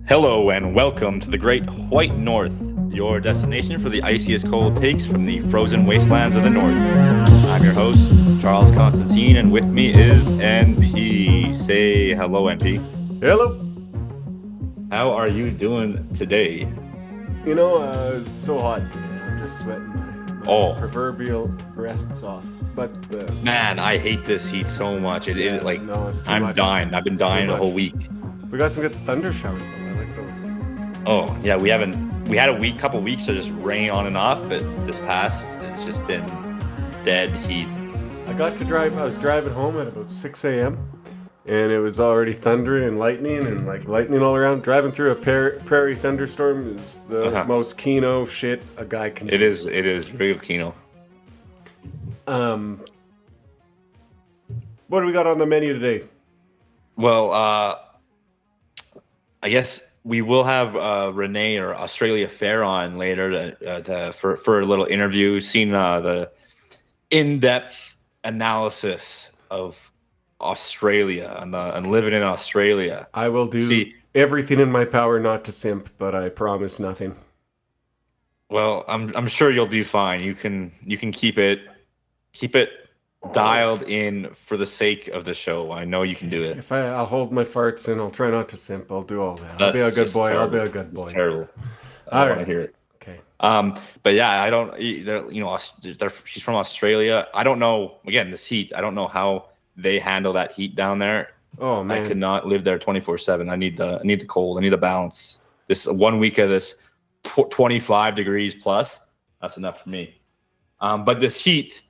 Hello and welcome to the great White North, your destination for the iciest cold takes from the frozen wastelands of the north. I'm your host, Charles Constantine, and with me is NP. Say hello, NP. Hello. How are you doing today? It's so hot today. I'm just sweating my Oh, proverbial breasts off. But man, I hate this heat so much. yeah, Like, no, it's too I'm much. dying. I've been It's too dying the much. whole week. We got some good thunder showers though. I like those. Oh, yeah, we had a couple weeks of just rain on and off, but this past, it's just been dead heat. I got to drive. I was driving home at about 6 a.m. and it was already thundering and lightning all around. Driving through a prairie thunderstorm is the Uh-huh. most Kino shit a guy can It do. is real Kino. Um, what do we got on the menu today? Well, I guess we will have Renee or Australia Fair on later for a little interview, seeing the in-depth analysis of Australia and living in Australia. I will do See, everything in my power not to simp, but I promise nothing. well, I'm sure you'll do fine. You can keep it dialed in for the sake of the show. I know you can do it. I'll hold my farts in, I'll try not to simp. I'll do all that. I'll be That's a good just boy. I'll terrible. be a good It's boy. terrible. I All don't want to right. hear it. Okay. But yeah, I don't. She's from Australia. I don't know. Again, this heat. I don't know how they handle that heat down there. Oh I could man. not live there 24/7. I need the cold. I need the balance. This 1 week of this 25 degrees plus. That's enough for me. But this heat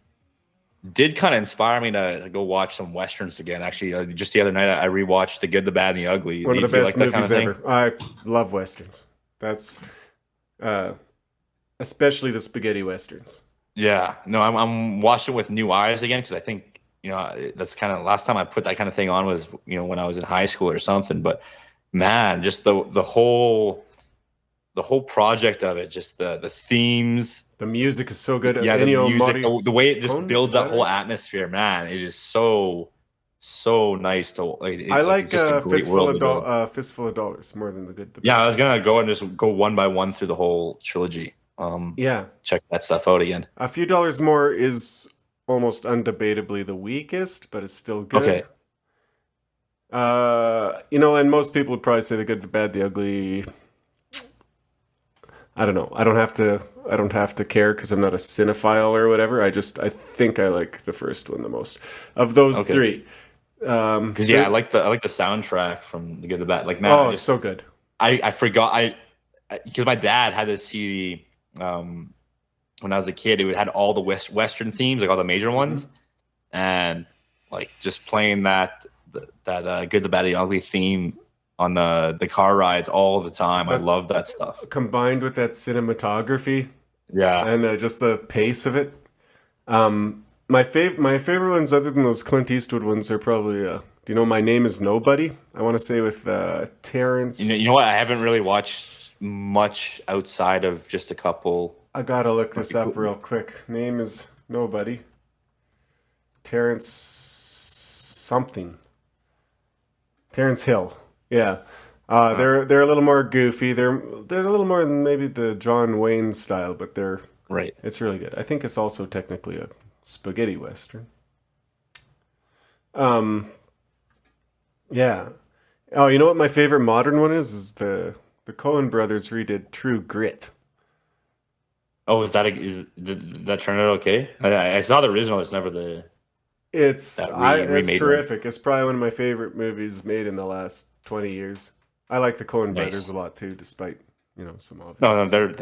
did kind of inspire me to go watch some westerns again. Actually, just the other night, I rewatched The Good, the Bad, and the Ugly. One of the Do you best like that kind movies of thing? ever. I love westerns. That's uh especially the spaghetti westerns. Yeah, no, I'm watching it with new eyes again because I think that's kind of last time I put that kind of thing on was when I was in high school or something. But man, just the whole project of it, just the themes, The music is so good. yeah, the Ennio music, Mori the way it just Cone, builds is that that whole right? atmosphere, man, it is so nice to I like it's like just a great world to build. Fistful of Dollars more than the good, the Yeah, bad. I was gonna go and just go one by one through the whole trilogy. Yeah. Check that stuff out again. A Few Dollars More is almost undebatably the weakest, but it's still good. Okay. And most people would probably say the good, the bad, the ugly. I don't know. I don't have to. I don't have to care because I'm not a cinephile or whatever. I think I like the first one the most of those Okay. three. Because yeah, I like the soundtrack from The Good, the Bad. Like man, Oh, it's so good. I forgot because my dad had this CD when I was a kid. It had all the Western themes, like all the major ones, and like just playing that Good, the Bad, the Ugly theme on the car rides all the time. I But love that stuff. combined with that cinematography Yeah. and just the pace of it, my favorite ones other than those Clint Eastwood ones are probably. Do you know My Name Is Nobody? I want to say with You know what? I haven't Terrence. really watched much outside of just a couple. I gotta look this Like, up real quick. Name is Nobody. Terrence something. Terrence Hill. Yeah. They're a little more goofy. They're a little more than maybe the John Wayne style, but right. it's really good. I think it's also technically a spaghetti western. Um, yeah. Oh, you know what my favorite modern one is? Is the Coen brothers redid True Grit. Oh, did that turn out okay? I saw the original. It's never that It's remade one. terrific. It's probably one of my favorite movies made in the last 20 years. I like the Coen brothers Nice. a lot too, despite some No, obvious.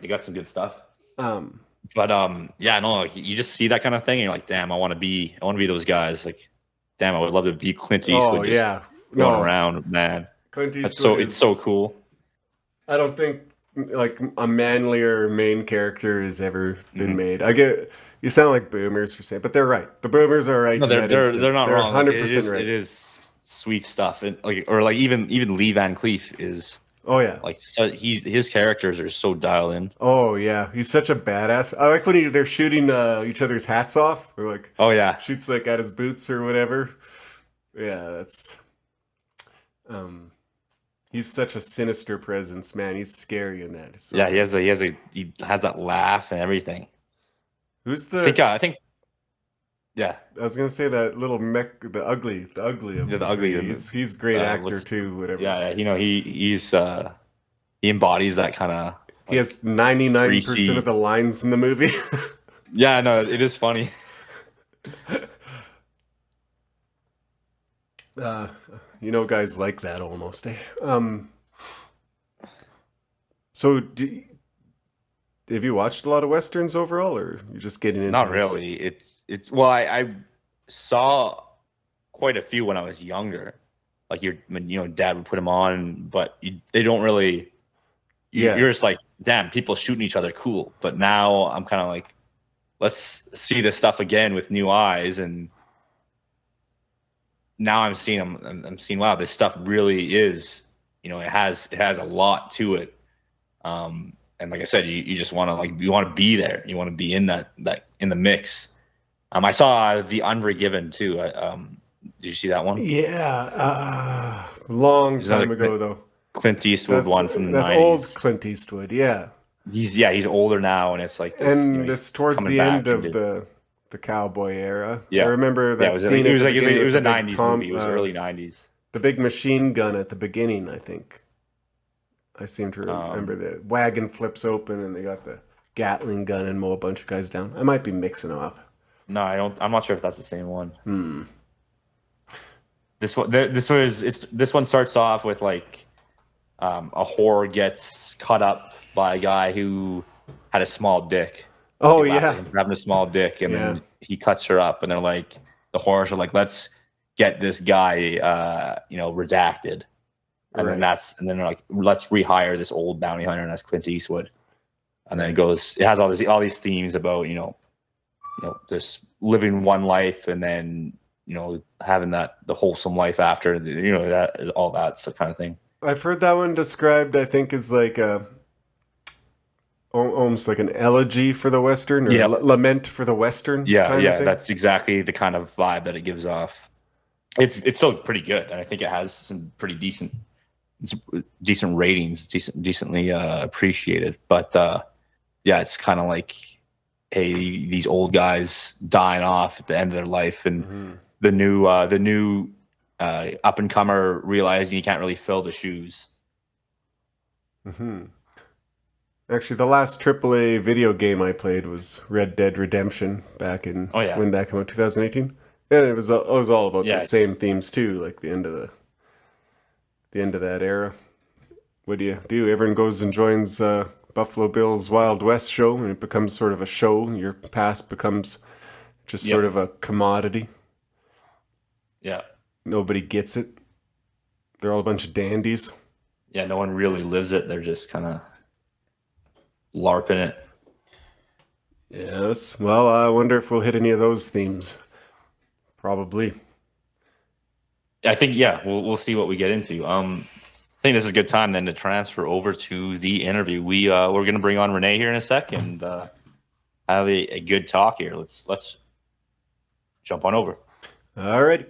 they got some good stuff. Um, But yeah, no, like, you just see that kind of thing, and you're like, damn, I want to be those guys. Like, damn, I would love to be Clint oh Eastwood just yeah, going no, around, man. Clint That's Eastwood so it's so is. cool. I don't think like a manlier main character has ever been Hmm. made. I get you sound like boomers for saying, but they're right. The boomers are right No, in they're that they're instance. not They're wrong. Like 100% it right. is sweet stuff, and like or like even Lee Van Cleef is Oh yeah. like his characters are so dialed in. Oh yeah, he's such a badass. I like when they're shooting each other's hats off, or like Oh yeah, shoots like at his boots or whatever. Yeah, that's um He's such a sinister presence, man. He's scary in that. It's so Yeah, good. he has that laugh and everything. Who's I think yeah, I was gonna say that little mech, the ugly of the the ugly three. He's a great actor looks too. Whatever. yeah, he embodies that kind of He like has 99% of greasy. the lines in the movie. Yeah, no, it is funny. uh, guys like that almost. Eh? So, have you watched a lot of westerns overall, or you just getting into Not this? really. It's well, I saw quite a few when I was younger. Like when dad would put them on, but they don't really. Yeah, You're just like, damn, people shooting each other, cool. But now I'm kind of like, let's see this stuff again with new eyes, and now I'm seeing them. I'm seeing, wow, this stuff really is. It has a lot to it. And like I said, you just want to you want to be there. You want to be in that in the mix. I saw The Unforgiven too. Did you see that one? yeah. Long There's another time ago though. Clint Eastwood one from the That's old 90s. Clint Eastwood. Yeah, He's older now, and it's like this. and He's this towards coming the end back and of did the cowboy era. I yeah, remember yeah. that scene It at was the like beginning it with was the a big '90s movie. It was early '90s. the big machine gun at the beginning. I think I seem to remember the wagon flips open and they got the Gatling gun and mow a bunch of guys down. I might be mixing them up. No, I don't. I'm not sure if that's the same one. Hmm. This one starts off with like a whore gets cut up by a guy who had a small dick. Oh He laughed at yeah, him for having a small dick, and yeah. then he cuts her up, and they're like, the whores are like, let's get this guy, redacted, and Right. then they're like, let's rehire this old bounty hunter, and that's Clint Eastwood, and then Right. it has all these themes about this living one life, and then having the wholesome life after, that all that so kind of thing. I've heard that one described. I think as like almost like an elegy for the Western or Yeah. lament for the Western kind of thing. That's exactly the kind of vibe that it gives off. It's still pretty good, and I think it has some pretty decent ratings, decently appreciated. But yeah, it's kind of like, hey, these old guys dying off at the end of their life, and the new up and comer realizing you can't really fill the shoes. Mm-hmm. Actually, the last AAA video game I played was Red Dead Redemption back in when that came out, 2018, and it was all about the same themes too, like the end of that era. What do you do? Everyone goes and joins Buffalo Bill's Wild West show, and it becomes sort of a show. Your past becomes just sort of a commodity. Yeah. Nobody gets it. They're all a bunch of dandies. Yeah, no one really lives it. They're just kind of LARPing it. Yes. Well, I wonder if we'll hit any of those themes. Probably. I think, we'll see what we get into. I think this is a good time then to transfer over to the interview. We're going to bring on Renee here in a second. Have a good talk here. Let's jump on over. All right.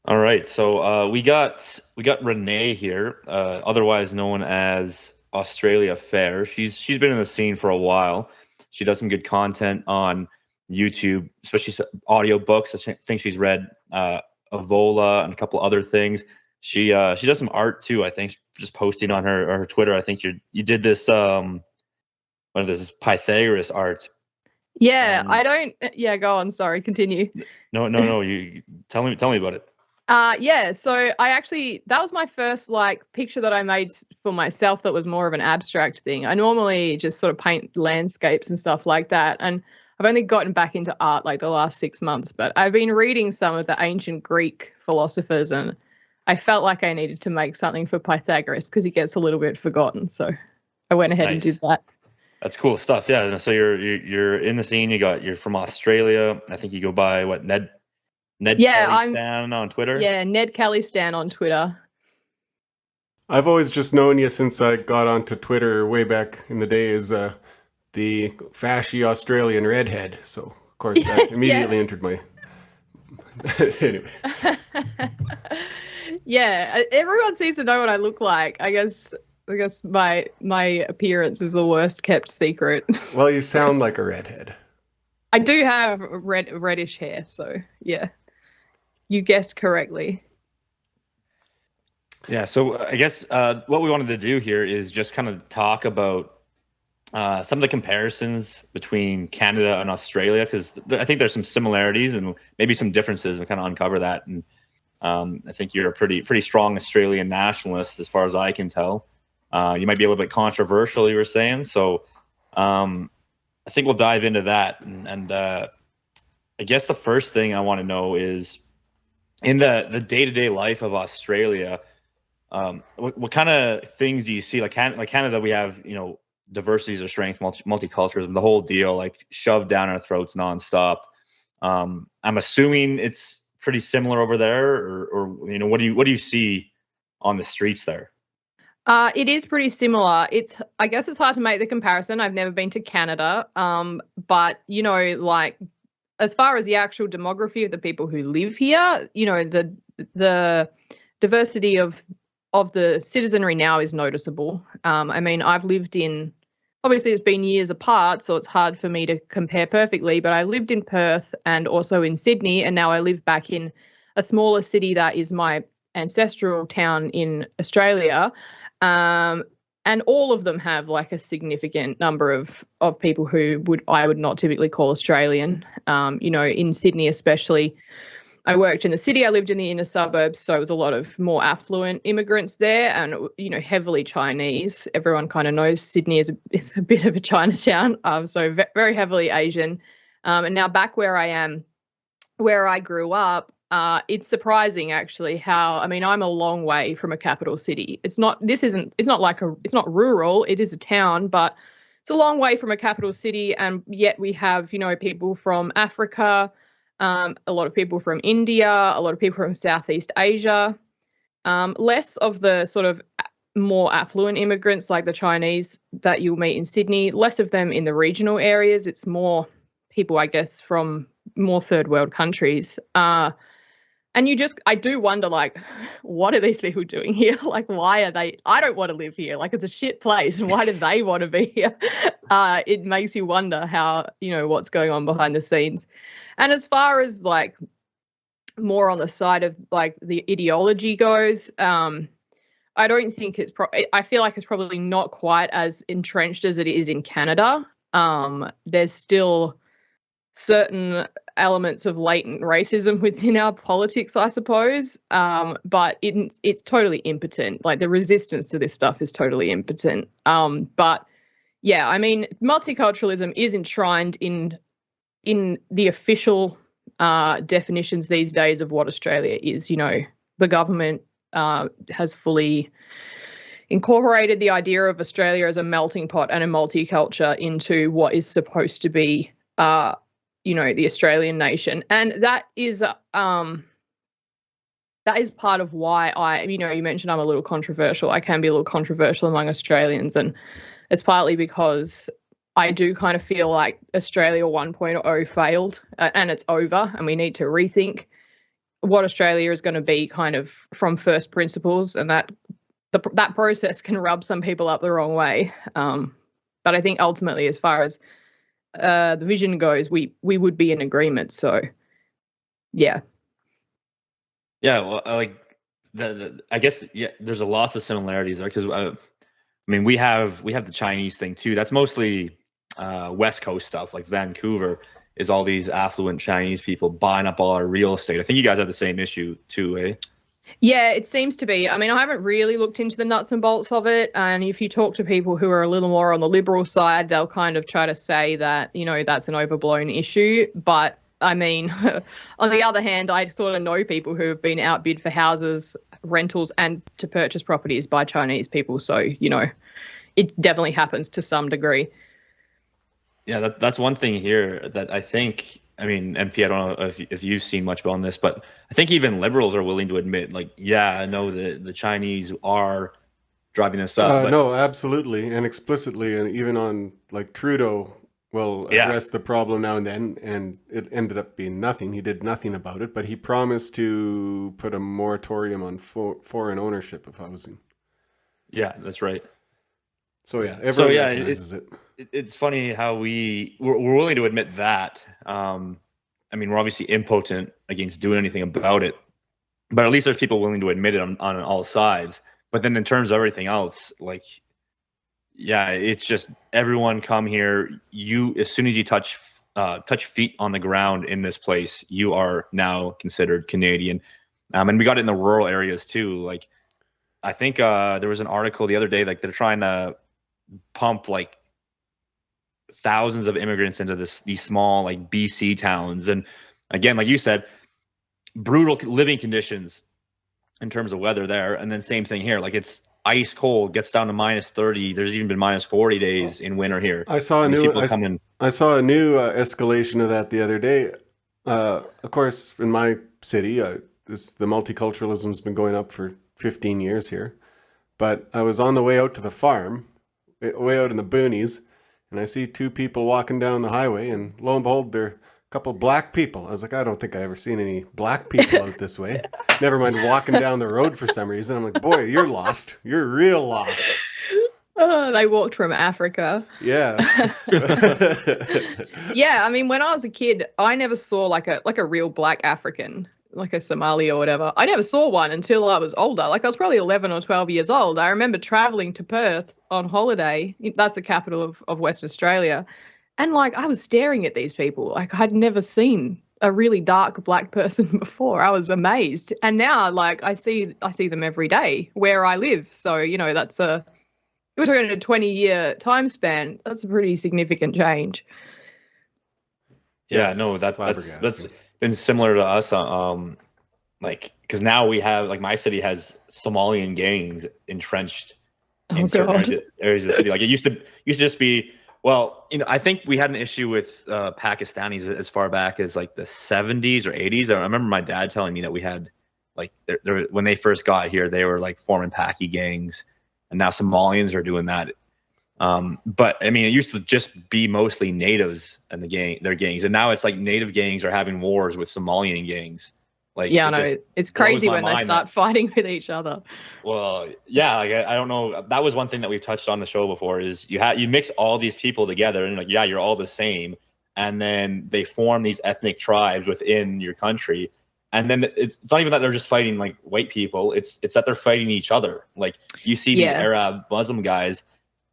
All right. So we got Renee here, otherwise known as Australia Fair. She's been in the scene for a while. She does some good content on YouTube, especially audio books. I think she's read Evola and a couple other things. She does some art too. I think just posting on her Twitter. I think you did this one of this Pythagoras art. Yeah, I don't. Yeah, go on. Sorry, continue. No. You tell me about it. Yeah, so that was my first picture that I made for myself that was more of an abstract thing. I normally just sort of paint landscapes and stuff like that, and I've only gotten back into art the last 6 months, but I've been reading some of the ancient Greek philosophers, and I felt like I needed to make something for Pythagoras because he gets a little bit forgotten, so I went ahead and did that. That's cool stuff. Yeah, so you're in the scene. You're from Australia. I think you go by what, Ned Kelly Stan on Twitter? Yeah, Ned Kelly Stan on Twitter. I've always just known you since I got onto Twitter way back in the day as the fashy Australian redhead. So, of course, that immediately entered my... Anyway. Yeah, everyone seems to know what I look like. I guess my appearance is the worst kept secret. Well, you sound like a redhead. I do have reddish hair, so yeah, you guessed correctly. Yeah, so I guess what we wanted to do here is just kind of talk about some of the comparisons between Canada and Australia, because I think there's some similarities and maybe some differences, and kind of uncover that. And I think you're a pretty strong Australian nationalist, as far as I can tell. You might be a little bit controversial, you were saying. So I think we'll dive into that. And I guess the first thing I want to know is, in the day-to-day life of Australia, what kind of things do you see? Like Canada, we have, diversity is our strength, multiculturalism, the whole deal, like shoved down our throats nonstop. I'm assuming it's pretty similar over there, or what do you see on the streets there? It is pretty similar. I guess it's hard to make the comparison. I've never been to Canada, but like, as far as the actual demography of the people who live here, the diversity of the citizenry now is noticeable. I mean, I've lived in, obviously it's been years apart, so it's hard for me to compare perfectly, but I lived in Perth and also in Sydney, and now I live back in a smaller city that is my ancestral town in Australia. And all of them have like a significant number of people who I would not typically call Australian. In Sydney especially, I worked in the city. I lived in the inner suburbs, so it was a lot of more affluent immigrants there, and heavily Chinese. Everyone kind of knows Sydney is a bit of a Chinatown, so very heavily Asian. And now back where I am, where I grew up, it's surprising actually how, I mean, I'm a long way from a capital city. It's not rural, it is a town, but it's a long way from a capital city. And yet we have, people from Africa, a lot of people from India, a lot of people from Southeast Asia, less of the sort of more affluent immigrants like the Chinese that you'll meet in Sydney, less of them in the regional areas. It's more people, I guess, from more third world countries. And I do wonder, like, what are these people doing here? Like, why are they? I don't want to live here. Like, it's a shit place. And why do they want to be here? It makes you wonder how, what's going on behind the scenes. And as far as like more on the side of like the ideology goes, I don't think I feel like it's probably not quite as entrenched as it is in Canada. There's still certain elements of latent racism within our politics, I suppose, but it's totally impotent. Like, the resistance to this stuff is totally impotent. But yeah, I mean, multiculturalism is enshrined in the official definitions these days of what Australia is. The government has fully incorporated the idea of Australia as a melting pot and a multiculture into what is supposed to be the Australian nation. And that is part of why you mentioned I'm a little controversial. I can be a little controversial among Australians, and it's partly because I do kind of feel like Australia 1.0 failed, and it's over, and we need to rethink what Australia is going to be kind of from first principles, and that process can rub some people up the wrong way. But I think ultimately, as far as the vision goes, we would be in agreement. So, yeah. Yeah, well, like I guess there's a lots of similarities there, because I mean we have the Chinese thing too. That's mostly West Coast stuff. Like Vancouver is all these affluent Chinese people buying up all our real estate. I think you guys have the same issue too, eh? Yeah, it seems to be. I mean, I haven't really looked into the nuts and bolts of it. And if you talk to people who are a little more on the liberal side, they'll kind of try to say that, that's an overblown issue. But I mean, on the other hand, I sort of know people who have been outbid for houses, rentals, and to purchase properties by Chinese people. So, it definitely happens to some degree. Yeah, that's one thing here that I think, I mean, MP, I don't know if you've seen much on this, but I think even liberals are willing to admit, like, yeah, I know the Chinese are driving this up. No, absolutely, and explicitly, and even on like Trudeau will address the problem now and then, and it ended up being nothing. He did nothing about it, but he promised to put a moratorium on foreign ownership of housing. Yeah, that's right. So yeah, everyone recognizes it. It's funny how we're willing to admit that. I mean, we're obviously impotent against doing anything about it, but at least there's people willing to admit it on all sides. But then in terms of everything else, like, yeah, it's just everyone come here. You, as soon as you touch feet on the ground in this place, you are now considered Canadian. And we got it in the rural areas too. Like, I think there was an article the other day, like they're trying to pump like thousands of immigrants into these small like BC towns. And again, like you said, brutal living conditions in terms of weather there. And then same thing here. Like, it's ice cold, gets down to -30. There's even been -40 days in winter here. I saw a new escalation of that the other day. Of course, in my city, the multiculturalism's been going up for 15 years here. But I was on the way out to the farm, way out in the boonies, and I see two people walking down the highway, and lo and behold, they're a couple black people. I was like, I don't think I ever seen any black people out this way. Never mind walking down the road for some reason. I'm like, boy, you're lost. You're real lost. Oh, they walked from Africa. Yeah. Yeah, I mean, when I was a kid, I never saw like a real black African, like a Somali or whatever. I never saw one until I was older. Like, I was probably 11 or 12 years old. I remember traveling to Perth on holiday. That's the capital of Western Australia. And like, I was staring at these people. Like, I'd never seen a really dark black person before. I was amazed. And now, like, I see them every day where I live. So, you know, that's we're talking a 20-year time span. That's a pretty significant change. Yeah, yes, no, that's been similar to us. Like, because now we have, like, my city has Somalian gangs entrenched in certain areas of the city. Like, it used to just be, well, you know, I think we had an issue with Pakistanis as far back as like the 70s or 80s. I remember my dad telling me that we had, like, when they first got here, they were like forming Paki gangs, and now Somalians are doing that. But I mean, it used to just be mostly natives and their gangs, and now it's like native gangs are having wars with Somalian gangs. Like, yeah, no, it's crazy when they start fighting with each other. Well, yeah, like, I don't know. That was one thing that we've touched on the show before, is you mix all these people together, and like, yeah, you're all the same, and then they form these ethnic tribes within your country, and then it's not even that they're just fighting like white people. It's that they're fighting each other. Like, you see these Arab Muslim guys.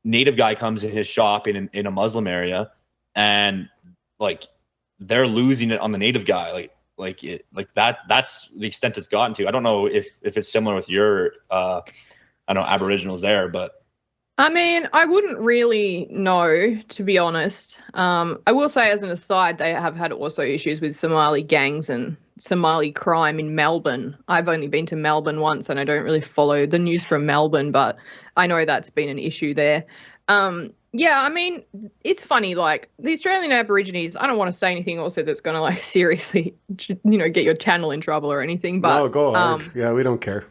Native guy comes in his shop in a Muslim area, and like, they're losing it on the native guy. That's the extent it's gotten to. I don't know if it's similar with your I don't know, Aboriginals there, but I mean, I wouldn't really know, to be honest. I will say, as an aside, they have had also issues with Somali gangs and Somali crime in Melbourne. I've only been to Melbourne once, and I don't really follow the news from Melbourne, but I know that's been an issue there. Yeah, I mean, it's funny, like, the Australian Aborigines, I don't want to say anything also that's going to, like, seriously, you know, get your channel in trouble or anything, but... No, go hard. Yeah, we don't care.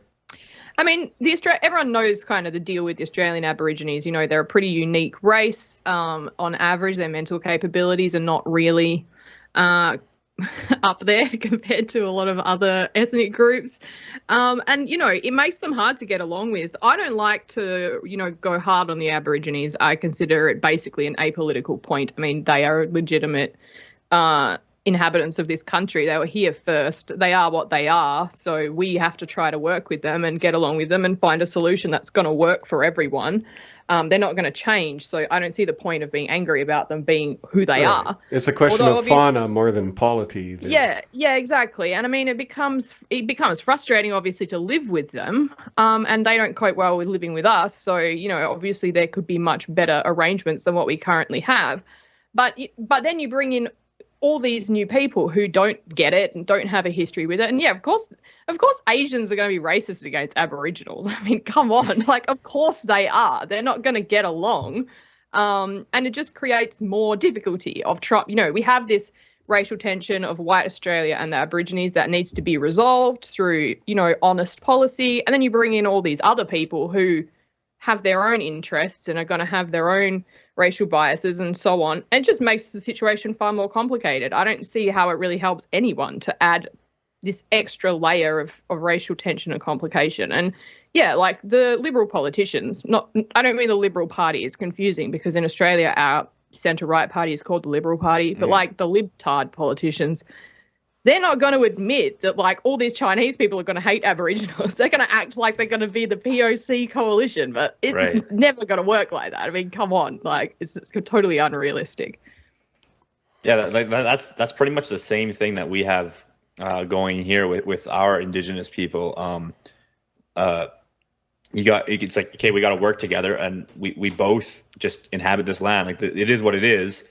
I mean, everyone knows kind of the deal with the Australian Aborigines. You know, they're a pretty unique race. On average, their mental capabilities are not really up there compared to a lot of other ethnic groups. And, you know, it makes them hard to get along with. I don't like to, you know, go hard on the Aborigines. I consider it basically an apolitical point. I mean, they are legitimate inhabitants of this country. They were here first. They are what they are. So we have to try to work with them and get along with them and find a solution that's going to work for everyone. They're not going to change. So I don't see the point of being angry about them being who they are. It's a question of fauna more than polity. Yeah, exactly. And I mean, it becomes frustrating, obviously, to live with them. And they don't cope well with living with us. So, you know, obviously there could be much better arrangements than what we currently have. But then you bring in all these new people who don't get it and don't have a history with it. And yeah, of course, Asians are going to be racist against Aboriginals. I mean, come on, like, of course they are. They're not going to get along. And it just creates more difficulty of you know, we have this racial tension of white Australia and the Aborigines that needs to be resolved through, you know, honest policy. And then you bring in all these other people who have their own interests and are going to have their own racial biases and so on. It just makes the situation far more complicated. I don't see how it really helps anyone to add this extra layer of racial tension and complication. And yeah, like the Liberal politicians, I don't mean the Liberal Party is confusing, because in Australia our centre-right party is called the Liberal Party, but like the libtard politicians, they're not going to admit that like all these Chinese people are going to hate Aboriginals. They're going to act like they're going to be the POC coalition, but it's never going to work like that. I mean, come on, like it's totally unrealistic. Yeah, that's pretty much the same thing that we have going here with our Indigenous people. It's like, okay, we got to work together, and we both just inhabit this land. Like it is what it is.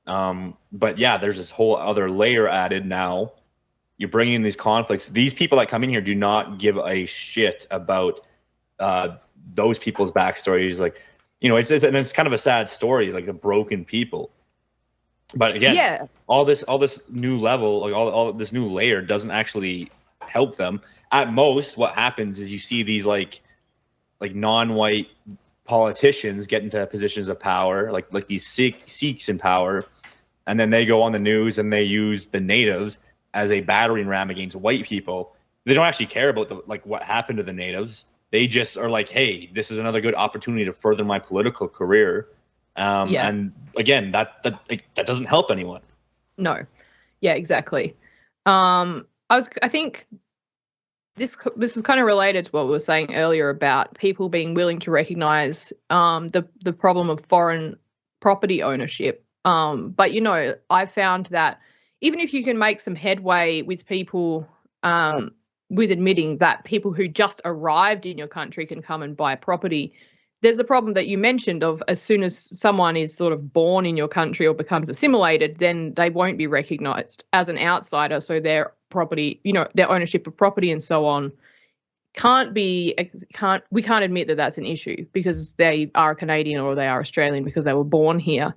But yeah, there's this whole other layer added now. You're bringing in these conflicts. These people that come in here do not give a shit about those people's backstories. Like, it's kind of a sad story, like the broken people. But again, all this new level, like all this new layer doesn't actually help them. At most, what happens is you see these like non-white politicians get into positions of power, like these Sikhs in power, and then they go on the news and they use the natives as a battering ram against white people. They don't actually care about what happened to the natives. They just are like, hey, this is another good opportunity to further my political career. And again, that doesn't help anyone. No. Yeah, exactly. I think this was kind of related to what we were saying earlier about people being willing to recognize the problem of foreign property ownership. But I found that even if you can make some headway with people with admitting that people who just arrived in your country can come and buy property, there's a problem that you mentioned of as soon as someone is sort of born in your country or becomes assimilated, then they won't be recognised as an outsider. So their property, their ownership of property and so on we can't admit that that's an issue because they are Canadian or they are Australian because they were born here.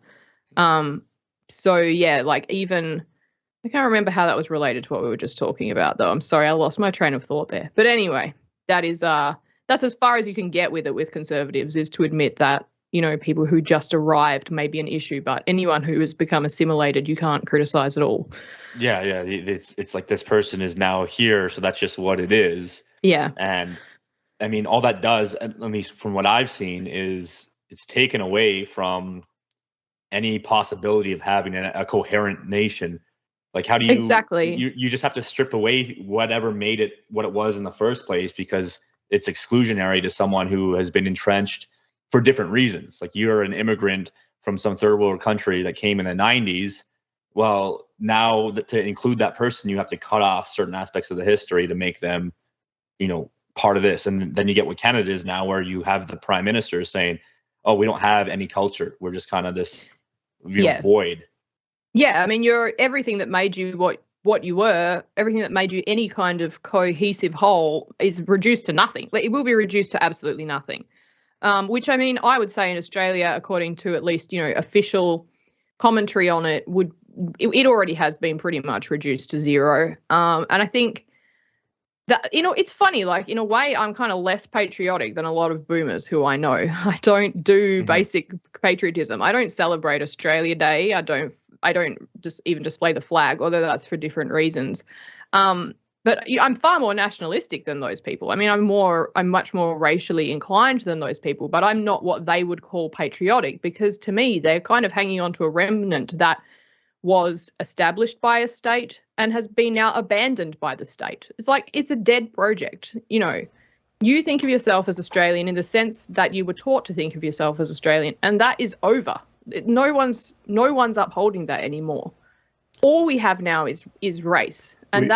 So yeah, like even I can't remember how that was related to what we were just talking about though. I'm sorry, I lost my train of thought there. But anyway, that's as far as you can get with it with Conservatives, is to admit that, people who just arrived may be an issue, but anyone who has become assimilated, you can't criticize at all. Yeah. It's like this person is now here, so that's just what it is. Yeah. And I mean, all that does, at least from what I've seen, is it's taken away from any possibility of having a coherent nation. Like, how do you exactly? You just have to strip away whatever made it what it was in the first place, because it's exclusionary to someone who has been entrenched for different reasons. Like, you're an immigrant from some third world country that came in the 90s. Well, now to include that person, you have to cut off certain aspects of the history to make them, part of this. And then you get what Canada is now, where you have the prime minister saying, oh, we don't have any culture. We're just kind of this void. Yeah, I mean, you're everything that made you what you were, everything that made you any kind of cohesive whole is reduced to nothing. Like, it will be reduced to absolutely nothing. Which, I mean, I would say in Australia, according to at least, official commentary on it, it already has been pretty much reduced to zero. And I think that, it's funny, like, in a way, I'm kind of less patriotic than a lot of boomers who I know. I don't do basic patriotism. I don't celebrate Australia Day. I don't just even display the flag, although that's for different reasons. But I'm far more nationalistic than those people. I mean, I'm much more racially inclined than those people, but I'm not what they would call patriotic, because to me, they're kind of hanging on to a remnant that was established by a state and has been now abandoned by the state. It's like, it's a dead project. You think of yourself as Australian in the sense that you were taught to think of yourself as Australian, and that is over. No one's upholding that anymore. All we have now is race, and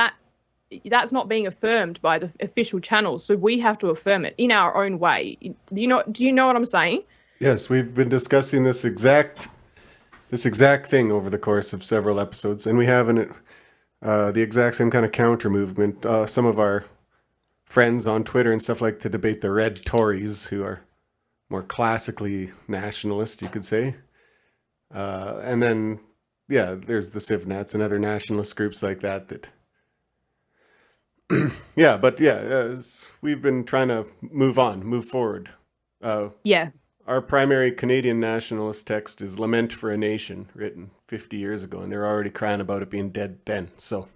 that's not being affirmed by the official channels. So we have to affirm it in our own way. Do you know what I'm saying? Yes, we've been discussing this exact thing over the course of several episodes, and we have the exact same kind of counter movement. Some of our friends on Twitter and stuff like to debate the red Tories, who are more classically nationalist, you could say. And then, there's the CivNats and other nationalist groups like that. We've been trying to move forward. Yeah. Our primary Canadian nationalist text is Lament for a Nation, written 50 years ago, and they're already crying about it being dead then. So,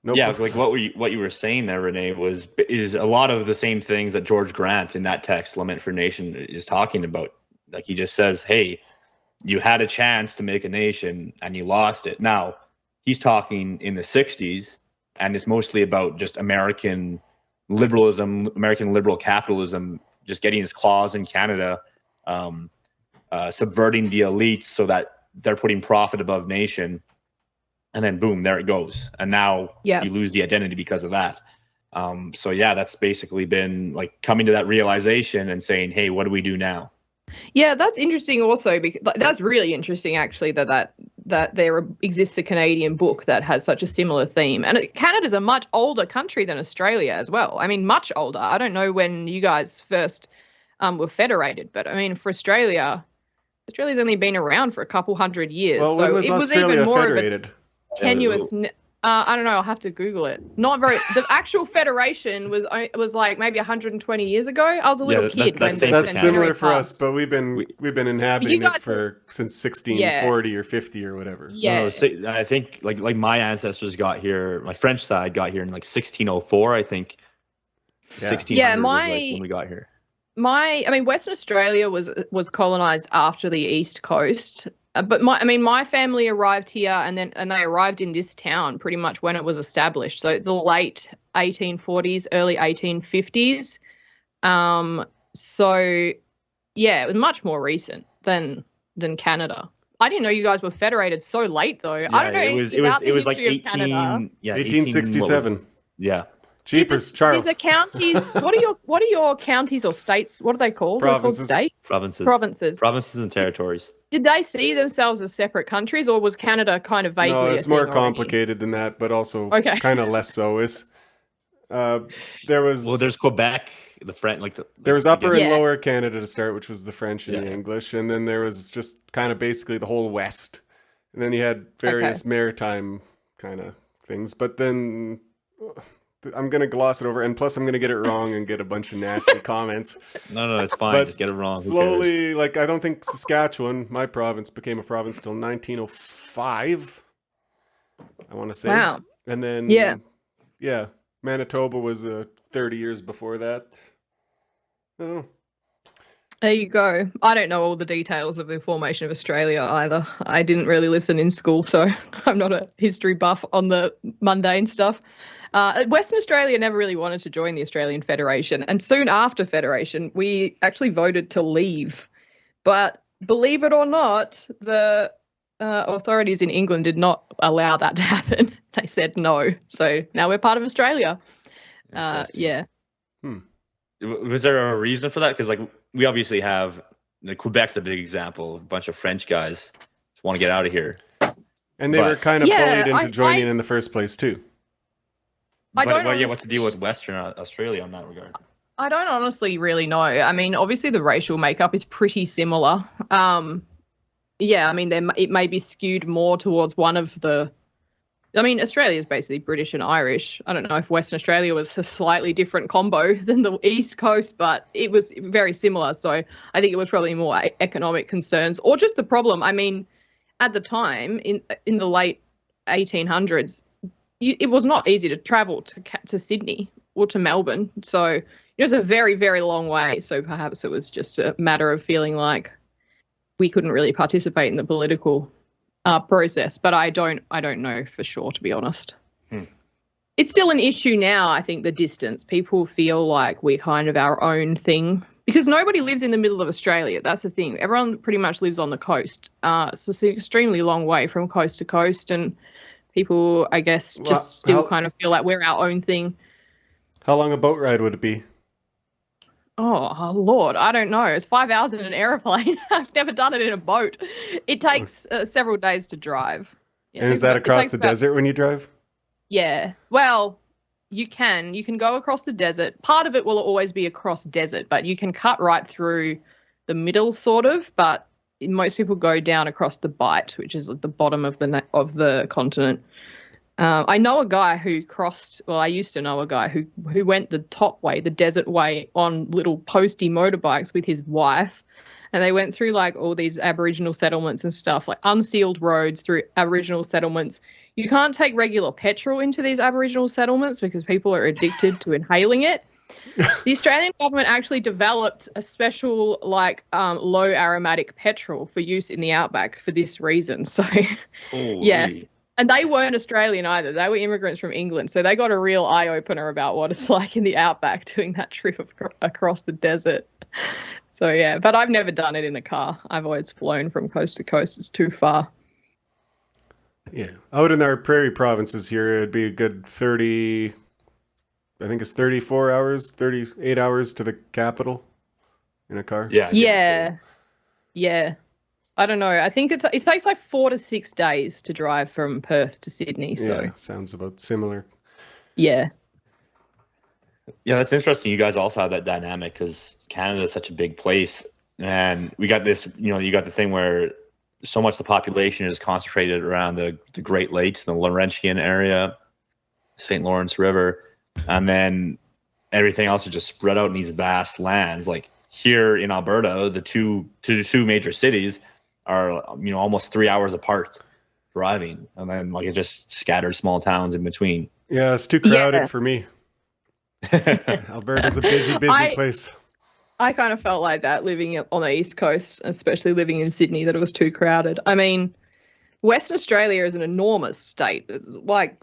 like what you were saying there, Renee, is a lot of the same things that George Grant in that text, Lament for a Nation, is talking about. Like he just says, hey, you had a chance to make a nation and you lost it. Now, he's talking in the 60s, and it's mostly about just American liberalism, American liberal capitalism, just getting its claws in Canada, subverting the elites so that they're putting profit above nation, and then boom, there it goes. And now you lose the identity because of that. So that's basically been like coming to that realization and saying, hey, what do we do now? Yeah, that's interesting also, because that's really interesting actually that there exists a Canadian book that has such a similar theme. And Canada's a much older country than Australia as well. I mean, much older. I don't know when you guys first were federated, but I mean, for Australia's only been around for a couple hundred years. Well, so when was Australia federated? Tenuous. I don't know. I'll have to Google it. Not very. The actual federation was like maybe 120 years ago. I was a little kid when that's similar for us, but we've been inhabiting it since 1640 or 50 or whatever. Yeah, no, I think like my ancestors got here. My French side got here in like 1604, I think. 1600 was like when we got here. Western Australia was colonized after the East Coast. But my family arrived here, and they arrived in this town pretty much when it was established. So the late 1840s, early 1850s. It was much more recent than Canada. I didn't know you guys were federated so late, though. I don't know. It was like 1867. Yeah. Jeepers, Charles. The counties. What are your counties or states? What are they called? Provinces. They're called states? Provinces and territories. Did they see themselves as separate countries, or was Canada kind of vaguely? No, it's more complicated than that, but also kind of less so. There's Quebec, the French, there was Upper and Lower Canada to start, which was the French and the English, and then there was just kind of basically the whole West, and then you had various maritime kind of things, but then. I'm going to gloss it over, and plus I'm going to get it wrong and get a bunch of nasty comments. No, it's fine. Just get it wrong. Slowly, I don't think Saskatchewan, my province, became a province till 1905, I want to say. Wow. And then, Manitoba was 30 years before that. I don't know. There you go. I don't know all the details of the formation of Australia either. I didn't really listen in school, so I'm not a history buff on the mundane stuff. Western Australia never really wanted to join the Australian Federation, and soon after Federation, we actually voted to leave. But believe it or not, the authorities in England did not allow that to happen. They said no. So now we're part of Australia. Was there a reason for that? Because we obviously have Quebec's a big example. A bunch of French guys just want to get out of here, and they were kind of bullied into joining in the first place too. What's the deal with Western Australia on that regard? I don't honestly really know. I mean, obviously the racial makeup is pretty similar. It may be skewed more towards one of the. I mean, Australia is basically British and Irish. I don't know if Western Australia was a slightly different combo than the East Coast, but it was very similar. So I think it was probably more economic concerns or just the problem. I mean, at the time in the late 1800s. It was not easy to travel to Sydney or to Melbourne. So it was a very, very long way. So perhaps it was just a matter of feeling like we couldn't really participate in the political process. But I don't know for sure, to be honest. It's still an issue now, I think, the distance. People feel like we're kind of our own thing because nobody lives in the middle of Australia. That's the thing. Everyone pretty much lives on the coast. So it's an extremely long way from coast to coast, and people, I guess, just still kind of feel like we're our own thing. How long a boat ride would it be? Oh, Lord, I don't know. It's 5 hours in an airplane. I've never done it in a boat. It takes several days to drive. And is that across the desert when you drive? Yeah. Well, you can go across the desert. Part of it will always be across desert, but you can cut right through the middle sort of, but most people go down across the Bight, which is at the bottom of the continent. I know a guy who crossed. Well, I used to know a guy who went the top way, the desert way, on little postie motorbikes with his wife, and they went through like all these Aboriginal settlements and stuff, like unsealed roads through Aboriginal settlements. You can't take regular petrol into these Aboriginal settlements because people are addicted to inhaling it. The Australian government actually developed a special low aromatic petrol for use in the outback for this reason. So, yeah. And they weren't Australian either. They were immigrants from England. So they got a real eye-opener about what it's like in the outback doing that trip across the desert. So, yeah. But I've never done it in a car. I've always flown from coast to coast. It's too far. Yeah. Out in our prairie provinces here, it'd be a good 30, I think it's 34 hours, 38 hours to the capital in a car. Yeah. Yeah. Yeah. I don't know. I think it takes like 4 to 6 days to drive from Perth to Sydney. So yeah, sounds about similar. Yeah. Yeah, that's interesting. You guys also have that dynamic because Canada is such a big place. And we got this, you got the thing where so much of the population is concentrated around the Great Lakes, the Laurentian area, St. Lawrence River. And then everything else is just spread out in these vast lands. Like here in Alberta, the two major cities are almost 3 hours apart driving, and then like it's just scattered small towns in between. Yeah, it's too crowded for me. Alberta's a busy place. I kind of felt like that living on the East Coast, especially living in Sydney, that it was too crowded. I mean, Western Australia is an enormous state. The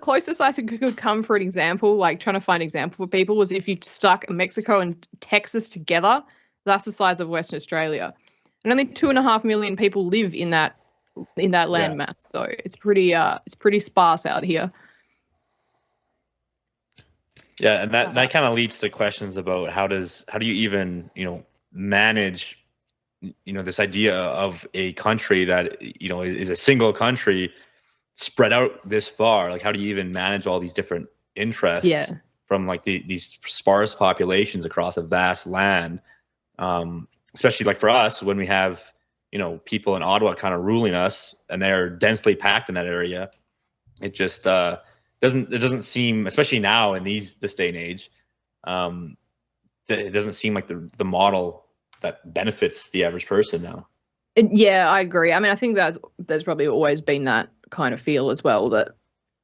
closest I could come for an example, like trying to find an example for people, was if you stuck Mexico and Texas together. That's the size of Western Australia, and only 2.5 million people live in that landmass. So it's pretty sparse out here. Yeah, and that kind of leads to questions about how do you even manage this idea of a country that is a single country spread out this far. Like, how do you even manage all these different interests from like these sparse populations across a vast land? Especially like for us, when we have people in Ottawa kind of ruling us and they're densely packed in that area, it just doesn't seem, especially now in this day and age, it doesn't seem like the model that benefits the average person now. Yeah, I agree. I mean, I think there's probably always been that kind of feel as well, that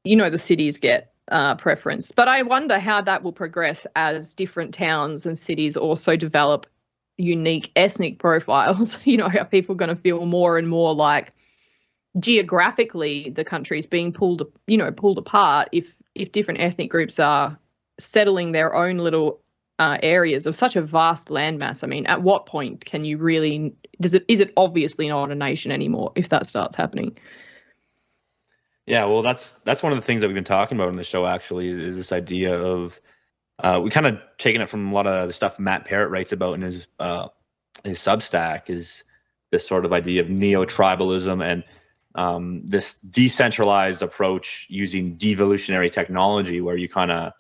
the cities get preference. But I wonder how that will progress as different towns and cities also develop unique ethnic profiles. Are people going to feel more and more like geographically the country's being pulled apart if different ethnic groups are settling their own little areas of such a vast landmass? I mean, at what point can you really is it obviously not a nation anymore if that starts happening? Yeah, well, that's one of the things that we've been talking about on the show, actually, is this idea of we kind of taken it from a lot of the stuff Matt Parrott writes about in his Substack, is this sort of idea of neo-tribalism and this decentralized approach using devolutionary technology, where you kind of,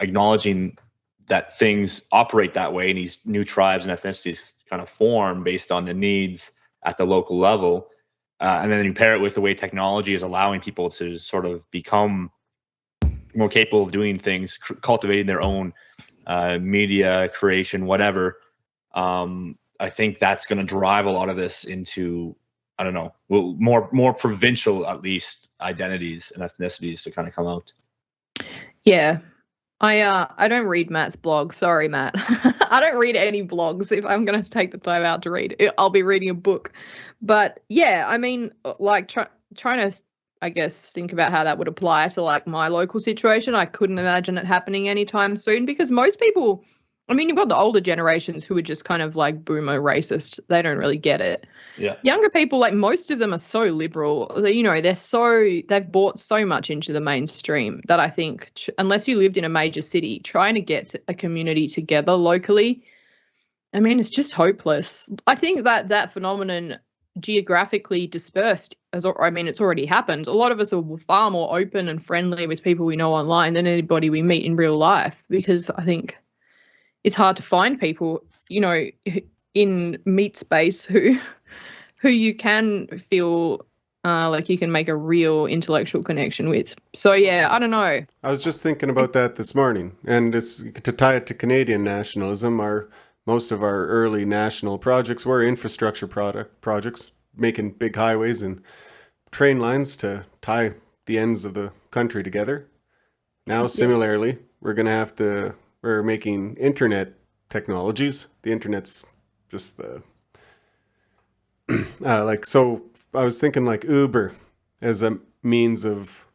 acknowledging that things operate that way and these new tribes and ethnicities kind of form based on the needs at the local level. And then you pair it with the way technology is allowing people to sort of become more capable of doing things, cultivating their own media creation, whatever. I think that's going to drive a lot of this into, I don't know, more provincial, at least, identities and ethnicities to kind of come out. Yeah. I don't read Matt's blog. Sorry, Matt. I don't read any blogs. If I'm going to take the time out to read it, I'll be reading a book. But yeah, I mean, like trying to, I guess, think about how that would apply to like my local situation. I couldn't imagine it happening anytime soon, because most people, I mean, you've got the older generations who are just kind of like boomer racist. They don't really get it. Yeah. Younger people, like most of them are so liberal, they've bought so much into the mainstream that I think unless you lived in a major city, trying to get a community together locally, I mean, it's just hopeless. I think that phenomenon geographically dispersed, it's already happened. A lot of us are far more open and friendly with people we know online than anybody we meet in real life, because I think it's hard to find people, in meat space who you can feel like you can make a real intellectual connection with. So yeah, I don't know. I was just thinking about that this morning, and to tie it to Canadian nationalism. Most of our early national projects were infrastructure projects, making big highways and train lines to tie the ends of the country together. Now, similarly, we're making internet technologies. The internet's just the so I was thinking like Uber as a means of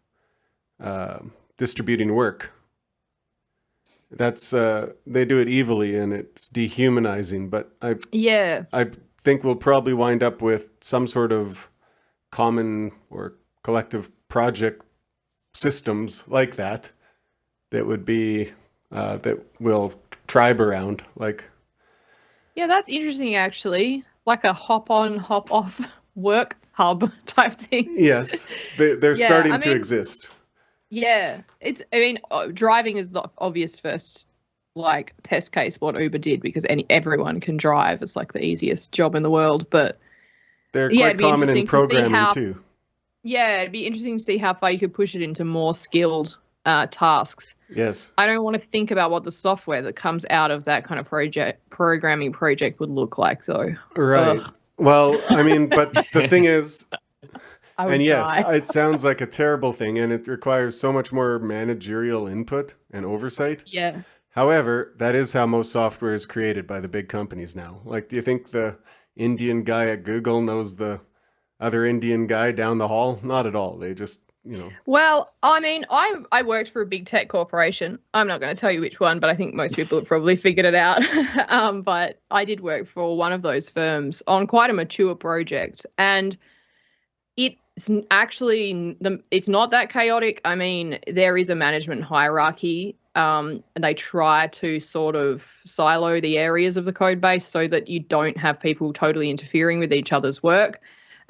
distributing work. That's they do it evilly and it's dehumanizing, but I think we'll probably wind up with some sort of common or collective project systems like that would be that will tribe around, like. Yeah, that's interesting actually. Like a hop on, hop off work hub type thing. Yes, they're starting to exist. Yeah, driving is the obvious first like test case what Uber did, because everyone can drive. It's like the easiest job in the world. But they're quite common in programming too. Yeah, it'd be interesting to see how far you could push it into more skilled tasks. Yes. I don't want to think about what the software that comes out of that kind of programming project would look like, though. Right. Well, I mean, but the thing is, and yes, it sounds like a terrible thing, and it requires so much more managerial input and oversight. Yeah. However, that is how most software is created by the big companies now. Like, do you think the Indian guy at Google knows the other Indian guy down the hall? Not at all. They just, Well, I mean, I worked for a big tech corporation. I'm not going to tell you which one, but I think most people have probably figured it out. But I did work for one of those firms on quite a mature project, and it's actually it's not that chaotic. I mean, there is a management hierarchy, and they try to sort of silo the areas of the code base so that you don't have people totally interfering with each other's work.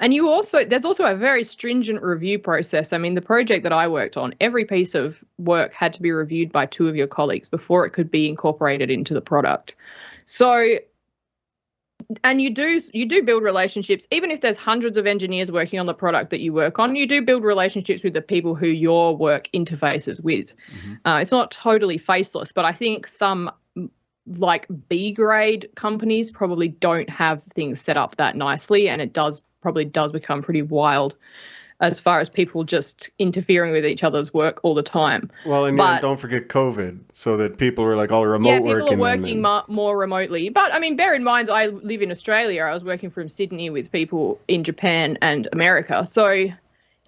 And there's also a very stringent review process. I mean, the project that I worked on, every piece of work had to be reviewed by 2 of your colleagues before it could be incorporated into the product. So, and you do build relationships, even if there's hundreds of engineers working on the product that you work on, you do build relationships with the people who your work interfaces with. Mm-hmm. It's not totally faceless, but I think some like B grade companies probably don't have things set up that nicely, and it probably does become pretty wild as far as people just interfering with each other's work all the time. Well, and don't forget COVID, so that people were like all remote working. Yeah, people are working more remotely. But I mean, bear in mind, I live in Australia. I was working from Sydney with people in Japan and America. So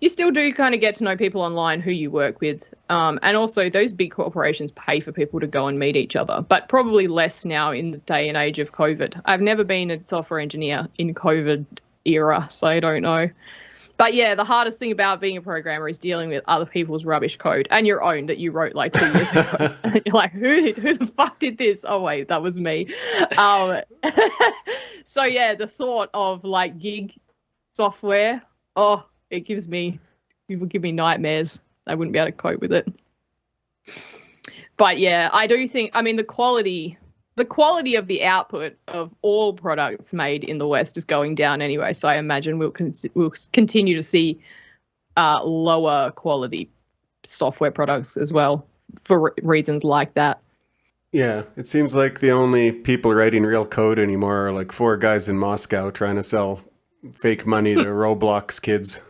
you still do kind of get to know people online who you work with. And also those big corporations pay for people to go and meet each other, but probably less now in the day and age of COVID. I've never been a software engineer in COVID era, so I don't know. But yeah, the hardest thing about being a programmer is dealing with other people's rubbish code and your own that you wrote like 2 years ago. And you're like, who the fuck did this? Oh wait, that was me. So yeah, the thought of like gig software, it would give me nightmares. I wouldn't be able to cope with it. But yeah, I do think, I mean, the quality of the output of all products made in the West is going down anyway. So I imagine we'll continue to see lower quality software products as well for reasons like that. Yeah, it seems like the only people writing real code anymore are like 4 guys in Moscow trying to sell fake money to Roblox kids.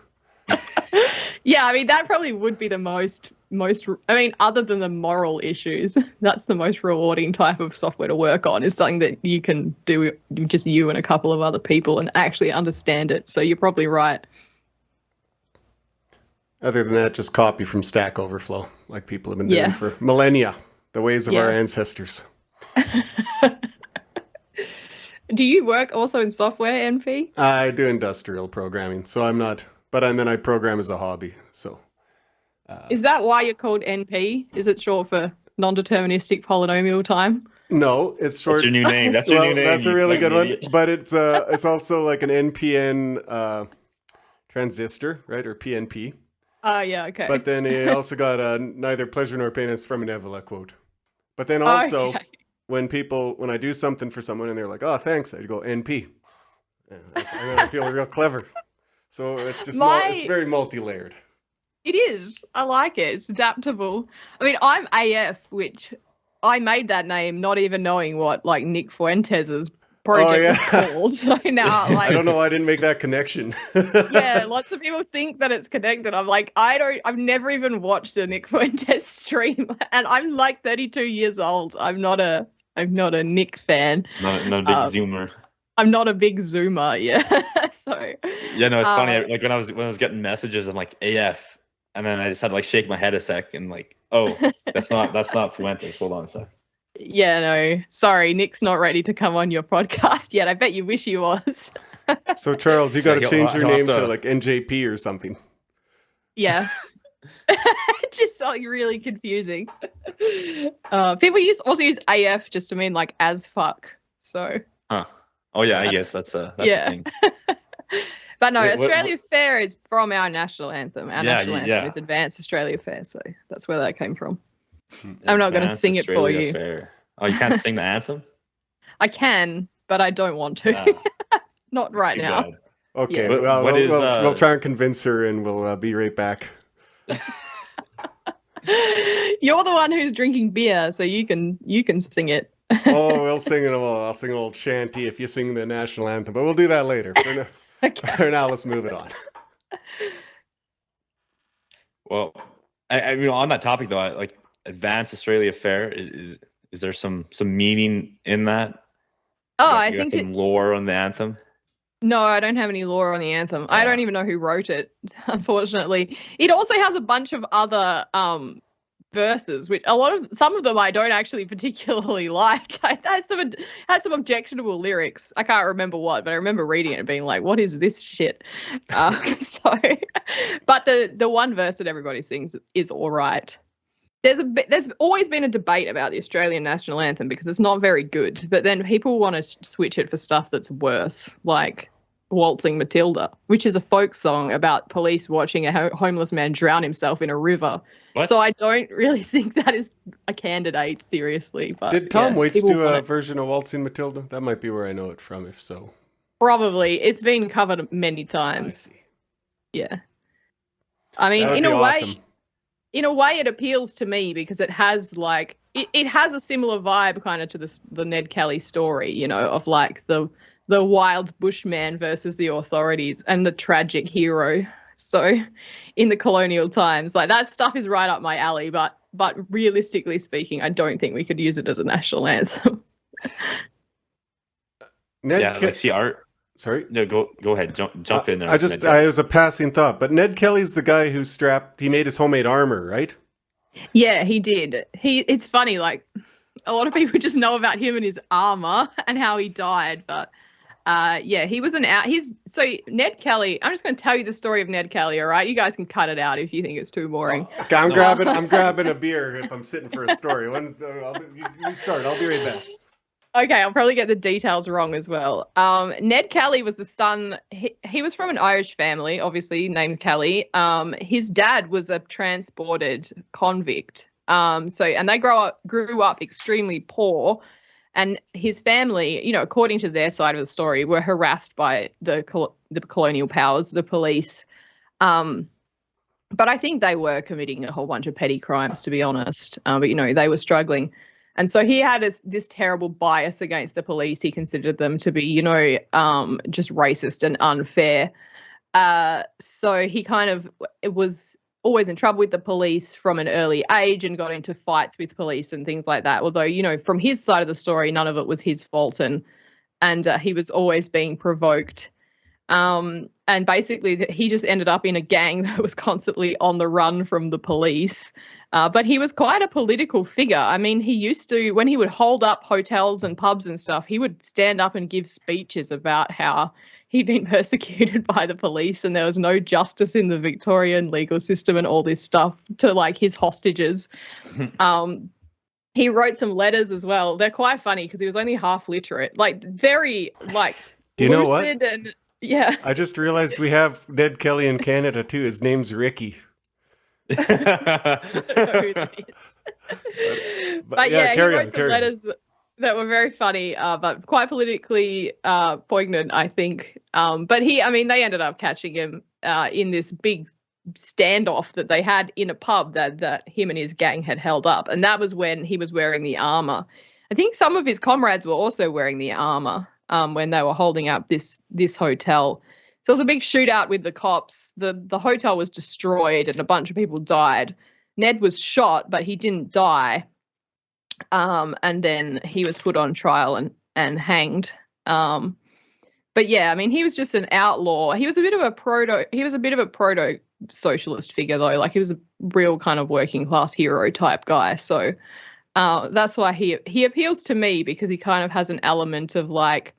Yeah, I mean, that probably would be the most, I mean, other than the moral issues, that's the most rewarding type of software to work on, is something that you can do just you and a couple of other people and actually understand it. So you're probably right. Other than that, just copy from Stack Overflow, like people have been doing for millennia, the ways of our ancestors. Do you work also in software, NP? I do industrial programming, so I'm not... But then I program as a hobby, so... Is that why you're called NP? Is it short for non-deterministic polynomial time? No, it's short... That's your new name. That's your new name. That's a really good one. But it's also like an NPN transistor, right? Or PNP. Yeah, okay. But then he also got neither pleasure nor pain is from an Evola quote. But then also, when I do something for someone and they're like, oh, thanks, I'd go NP. And then I feel real clever. So it's just My- it's very multi-layered. It is. I like it. It's adaptable. I mean, I'm AF, which I made that name not even knowing what like Nick Fuentes' project yeah. is called. So now, like, I don't know why I didn't make that connection. yeah, lots of people think that it's connected. I'm like, I've never even watched a Nick Fuentes stream, and I'm like 32 years old. I'm not a Nick fan. Not a big zoomer. I'm not a big zoomer, yeah. So Yeah, no, it's funny. Like when I was getting messages, I'm like AF, and then I just had to like shake my head a sec and like, oh, that's not Fuentes. Hold on a sec. Yeah, no, sorry, Nick's not ready to come on your podcast yet. I bet you wish he was. So Charles, you got to Yeah, change your he'll have name to to- like NJP or something. Yeah. Just like really confusing. People also use AF just to mean like as fuck. So Huh. Oh yeah, I guess that's a thing. But no, Wait, what- Australia Fair is from our national anthem. Our Yeah, national anthem yeah. is Advanced Australia Fair, so that's where that came from. I'm not going to Advanced sing it for Australia you. Fair. Oh, you can't sing the anthem? I can, but I don't want to. Ah, Not right too now. bad. Okay, Yeah. well, What is, we'll try and convince her, and we'll be right back. You're the one who's drinking beer, so you can sing it. Oh, I'll sing an old shanty if you sing the national anthem, but we'll do that later. Okay. For now, let's move it on. Well, I mean, on that topic though, like Advanced Australia Fair, is there some meaning in that? Oh, You got- I you got think some lore on the anthem. No, I don't have any lore on the anthem. I Yeah. don't even know who wrote it, unfortunately. It also has a bunch of other verses, which some of them I don't actually particularly like. It has some objectionable lyrics. I can't remember what, but I remember reading it and being like, "What is this shit?" But the one verse that everybody sings is all right. There's always been a debate about the Australian national anthem because it's not very good, but then people want to switch it for stuff that's worse, like Waltzing Matilda, which is a folk song about police watching a homeless man drown himself in a river. What? So I don't really think that is a candidate, seriously. But Did Tom Waits people do want a it. version of Waltzing Matilda? That might be where I know it from, if so. Probably. It's been covered many I times. see. Yeah. I mean, That would in be a awesome. way, it appeals to me because it has like it has a similar vibe kind of to the Ned Kelly story, you know, of like the wild bushman versus the authorities and the tragic hero. So in the colonial times, like that stuff is right up my alley, but realistically speaking, I don't think we could use it as a national anthem. Ned Yeah, like see art. Sorry? No, go ahead. Jump in there. It was a passing thought, but Ned Kelly's the guy who he made his homemade armor, right? Yeah, he did. It's funny, like a lot of people just know about him and his armor and how he died, but yeah, he was so Ned Kelly, I'm just going to tell you the story of Ned Kelly, all right? You guys can cut it out if you think it's too boring. Okay, I'm grabbing a beer if I'm sitting for a story. You start. I'll be right back. Okay, I'll probably get the details wrong as well. Ned Kelly was the son. He was from an Irish family, obviously named Kelly. His dad was a transported convict. And they grew up extremely poor, and his family, you know, according to their side of the story, were harassed by the colonial powers, the police. But I think they were committing a whole bunch of petty crimes, to be honest. But you know, they were struggling. And so he had this terrible bias against the police. He considered them to be, you know, just racist and unfair. So he kind of was always in trouble with the police from an early age and got into fights with police and things like that. Although, you know, from his side of the story, none of it was his fault, and he was always being provoked. And basically he just ended up in a gang that was constantly on the run from the police. But he was quite a political figure. I mean, he used to, when he would hold up hotels and pubs and stuff, he would stand up and give speeches about how he'd been persecuted by the police and there was no justice in the Victorian legal system and all this stuff to like his hostages. He wrote some letters as well. They're quite funny because he was only half literate, like very like Do you know what? lucid and yeah. I just realized we have Ned Kelly in Canada too. His name's Ricky. I don't know who that is. But yeah, he wrote some letters that were very funny, but quite politically poignant, I think. But they ended up catching him in this big standoff that they had in a pub that him and his gang had held up, and that was when he was wearing the armor. I think some of his comrades were also wearing the armor when they were holding up this hotel. So it was a big shootout with the cops. The hotel was destroyed and a bunch of people died. Ned was shot, but he didn't die. And then he was put on trial and hanged. But yeah, he was just an outlaw. He was a bit of a proto socialist figure though. Like, he was a real kind of working class hero type guy. So that's why he appeals to me, because he kind of has an element of like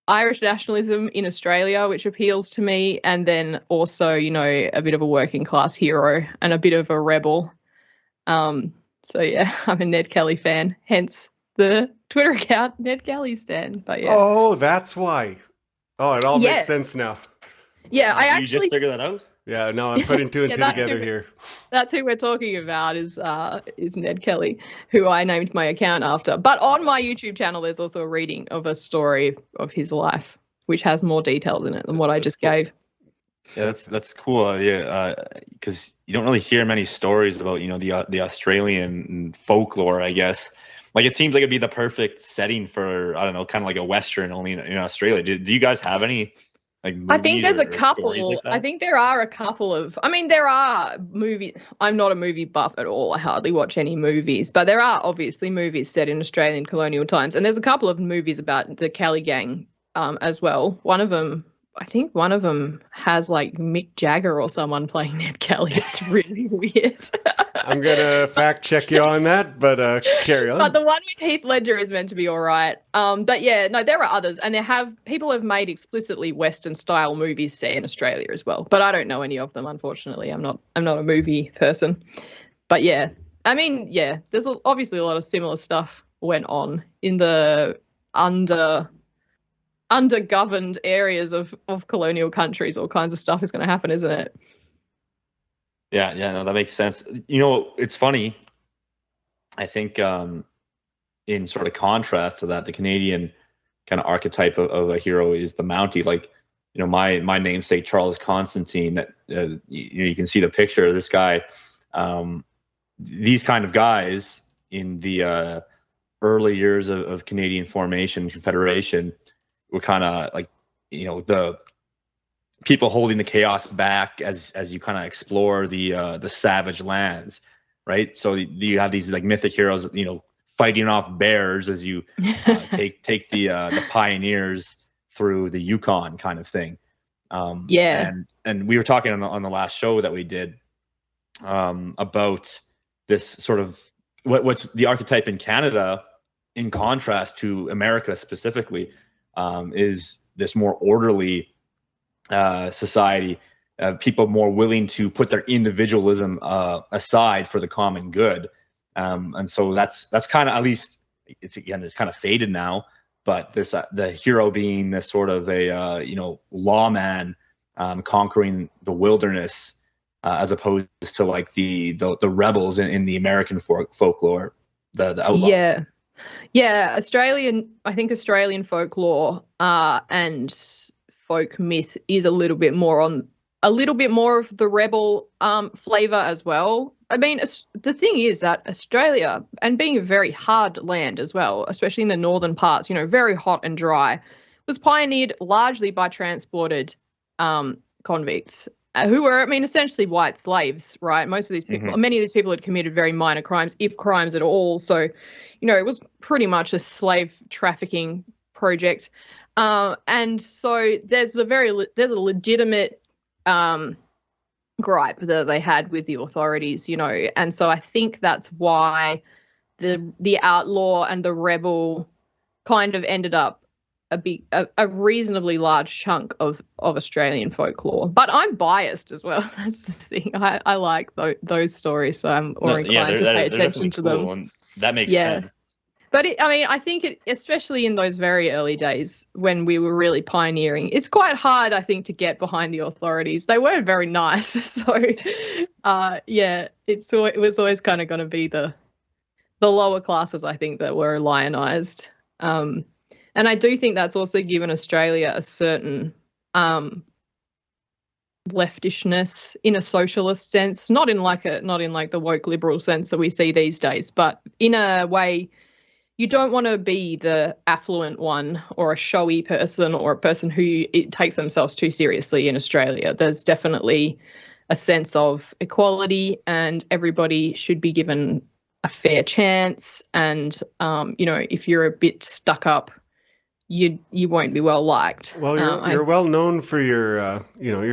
Irish nationalism in Australia, which appeals to me, and then also, a bit of a working class hero and a bit of a rebel. So yeah, I'm a Ned Kelly fan, hence the Twitter account Ned Kelly Stan. But yeah. Oh, that's why. Oh, it all makes sense now. Yeah, you just figured that out? Yeah, no, I'm putting two and two together here. That's who we're talking about is Ned Kelly, who I named my account after. But on my YouTube channel, there's also a reading of a story of his life, which has more details in it than what I just gave. Yeah, that's cool. Because you don't really hear many stories about the Australian folklore, I guess. Like, it seems like it'd be the perfect setting for, I don't know, kind of like a Western only in Australia. Do you guys have any? Like, I think there's a couple. Like, I think there are a couple of. There are movies. I'm not a movie buff at all. I hardly watch any movies, but there are obviously movies set in Australian colonial times, and there's a couple of movies about the Kelly gang as well. I think one of them has like Mick Jagger or someone playing Ned Kelly. It's really weird. I'm gonna fact check you on that, but carry on. But the one with Heath Ledger is meant to be all right. But yeah, no, there are others, and people have made explicitly Western style movies set in Australia as well. But I don't know any of them, unfortunately. I'm not a movie person. But yeah, there's obviously a lot of similar stuff went on in the undergoverned areas of colonial countries. All kinds of stuff is going to happen, isn't it? Yeah, no, that makes sense. It's funny. I think in sort of contrast to that, the Canadian kind of archetype of a hero is the Mountie. Like, my namesake Charles Constantine. That you can see the picture of this guy. These kind of guys in the early years of Canadian formation, Confederation, were kind of like, the people holding the chaos back as you kind of explore the savage lands, right? So you have these like mythic heroes, fighting off bears as you take the pioneers through the Yukon kind of thing. And we were talking on the last show that we did about this sort of what's the archetype in Canada in contrast to America specifically, is this more orderly society, people more willing to put their individualism aside for the common good, and so that's kind of, at least it's kind of faded now. But this the hero being this sort of a lawman conquering the wilderness, as opposed to like the rebels in the American folklore, the outlaws. Yeah, I think Australian folklore and folk myth is a little bit more of the rebel flavor as well. The thing is that Australia, and being a very hard land as well, especially in the northern parts, very hot and dry, was pioneered largely by transported convicts who were, essentially white slaves, right? Most of these people, many of these people had committed very minor crimes, if crimes at all. So, it was pretty much a slave trafficking project. And so there's a legitimate gripe that they had with the authorities, and so I think that's why the outlaw and the rebel kind of ended up a reasonably large chunk of Australian folklore. But I'm biased as well. That's the thing. I like those stories, so I'm more inclined to pay attention to them. And that makes sense. But I think especially in those very early days when we were really pioneering, it's quite hard, I think, to get behind the authorities. They weren't very nice. So, it was always kind of going to be the lower classes, I think, that were lionized. And I do think that's also given Australia a certain leftishness in a socialist sense, not in like the woke liberal sense that we see these days, but in a way you don't want to be the affluent one or a showy person or a person who takes themselves too seriously in Australia. There's definitely a sense of equality and everybody should be given a fair chance. And, if you're a bit stuck up, you won't be well liked. Well, you're well known for your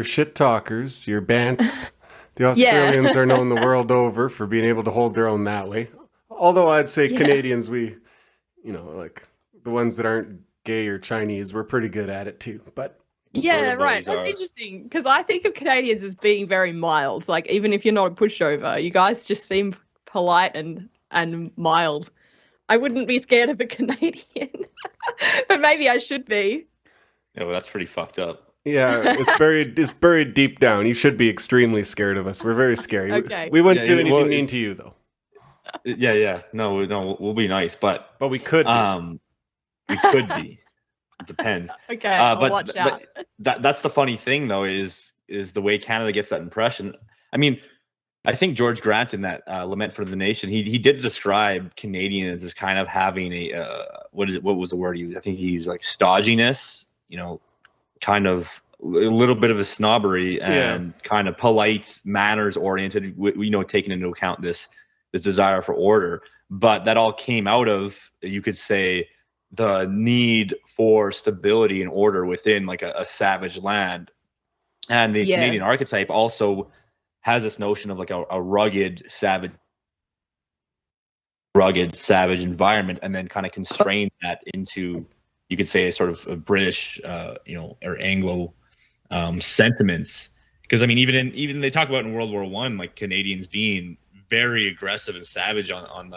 shit talkers, your bants. The Australians are known the world over for being able to hold their own that way. Although I'd say Canadians, like the ones that aren't gay or Chinese, we're pretty good at it too. But yeah, right. That's interesting because I think of Canadians as being very mild. Like even if you're not a pushover, you guys just seem polite and mild. I wouldn't be scared of a Canadian, but maybe I should be. Yeah, well, that's pretty fucked up. Yeah, it's buried deep down. You should be extremely scared of us. We're very scary. Okay. We wouldn't do anything mean to you, though. Yeah. No, we'll be nice, but we could be. We could be. It depends. Okay, I'll watch out. But that's the funny thing, though, is the way Canada gets that impression. I mean, I think George Grant in that Lament for the Nation, he did describe Canadians as kind of having a what was the word he used? I think he used like stodginess, kind of a little bit of a snobbery and kind of polite, manners oriented, taking into account this desire for order. But that all came out of, you could say, the need for stability and order within like a savage land. And the Canadian archetype also has this notion of like a rugged, savage environment, and then kind of constrain that into, you could say, a sort of a British, or Anglo sentiments. Because I mean, even they talk about in World War I, like Canadians being very aggressive and savage on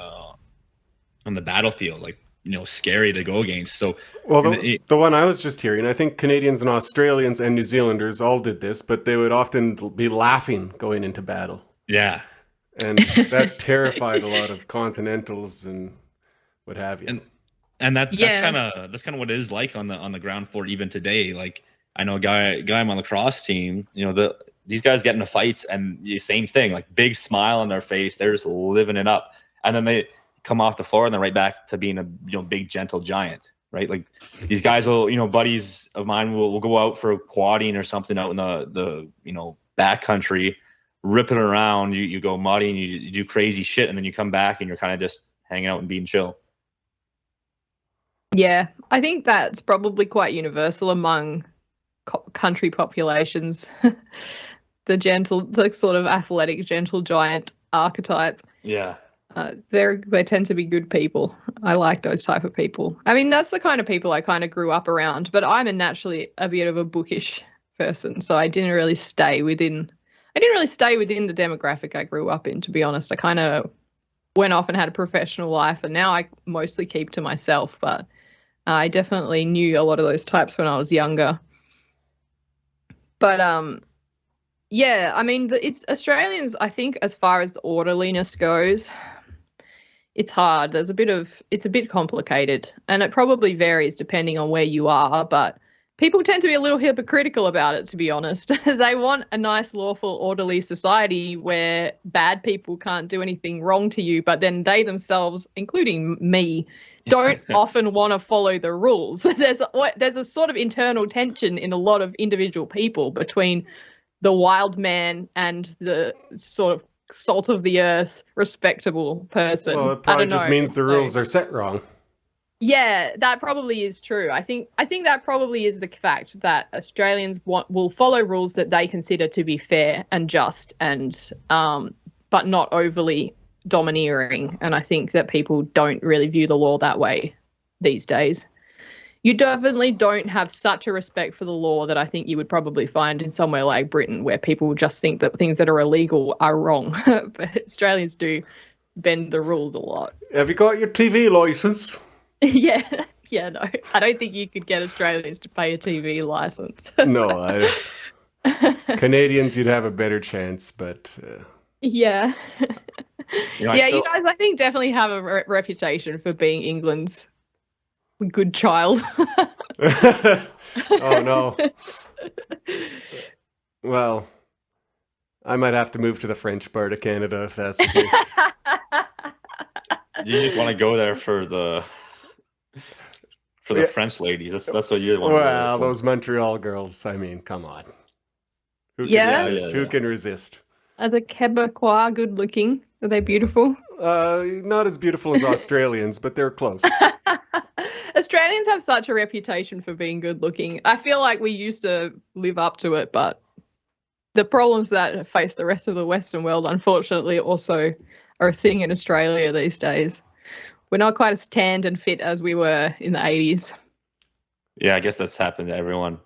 the battlefield, like scary to go against. So, well, the one I was just hearing, I think Canadians and Australians and New Zealanders all did this, but they would often be laughing going into battle. Yeah, and that terrified a lot of Continentals and what have you. And that's kind of what it is like on the ground floor even today. Like I know a guy I'm on the cross team. These guys get into fights and the same thing, like big smile on their face. They're just living it up, and then they come off the floor and they're right back to being a big gentle giant, right? Like these guys will, buddies of mine will go out for quadding or something out in the back country, ripping around. You go muddy and you do crazy shit, and then you come back and you're kind of just hanging out and being chill. Yeah, I think that's probably quite universal among country populations. the sort of athletic gentle giant archetype. Yeah. They tend to be good people. I like those type of people. I mean, that's the kind of people I kind of grew up around, but I'm naturally a bit of a bookish person, so I didn't really stay within the demographic I grew up in, to be honest. I kind of went off and had a professional life, and now I mostly keep to myself, but I definitely knew a lot of those types when I was younger. But yeah, I mean, it's Australians, I think, as far as the orderliness goes, it's hard. It's a bit complicated, and it probably varies depending on where you are, but people tend to be a little hypocritical about it, to be honest. They want a nice, lawful, orderly society where bad people can't do anything wrong to you, but then they themselves, including me, don't often want to follow the rules. There's a sort of internal tension in a lot of individual people between the wild man and the sort of salt of the earth, respectable person. Well, it probably just means the rules are set wrong. Yeah, that probably is true. I think that probably is the fact that Australians will follow rules that they consider to be fair and just, and but not overly domineering. And I think that people don't really view the law that way these days. You definitely don't have such a respect for the law that I think you would probably find in somewhere like Britain, where people just think that things that are illegal are wrong. But Australians do bend the rules a lot. Have you got your TV license? Yeah, no. I don't think you could get Australians to pay a TV license. No, Canadians, you'd have a better chance, but... Yeah. You guys, I think, definitely have a reputation for being England's good child. Oh no. Well, I might have to move to the French part of Canada if that's the case. You just want to go there for the French ladies. That's what you want. Well, those Montreal girls. I mean, come on. Who can Yeah. resist? Who can resist? Are the Quebecois good looking? Are they beautiful? Not as beautiful as Australians, but they're close. Australians have such a reputation for being good looking. I feel like we used to live up to it, but the problems that face the rest of the Western world, unfortunately, also are a thing in Australia these days. We're not quite as tanned and fit as we were in the 80s. Yeah, I guess that's happened to everyone.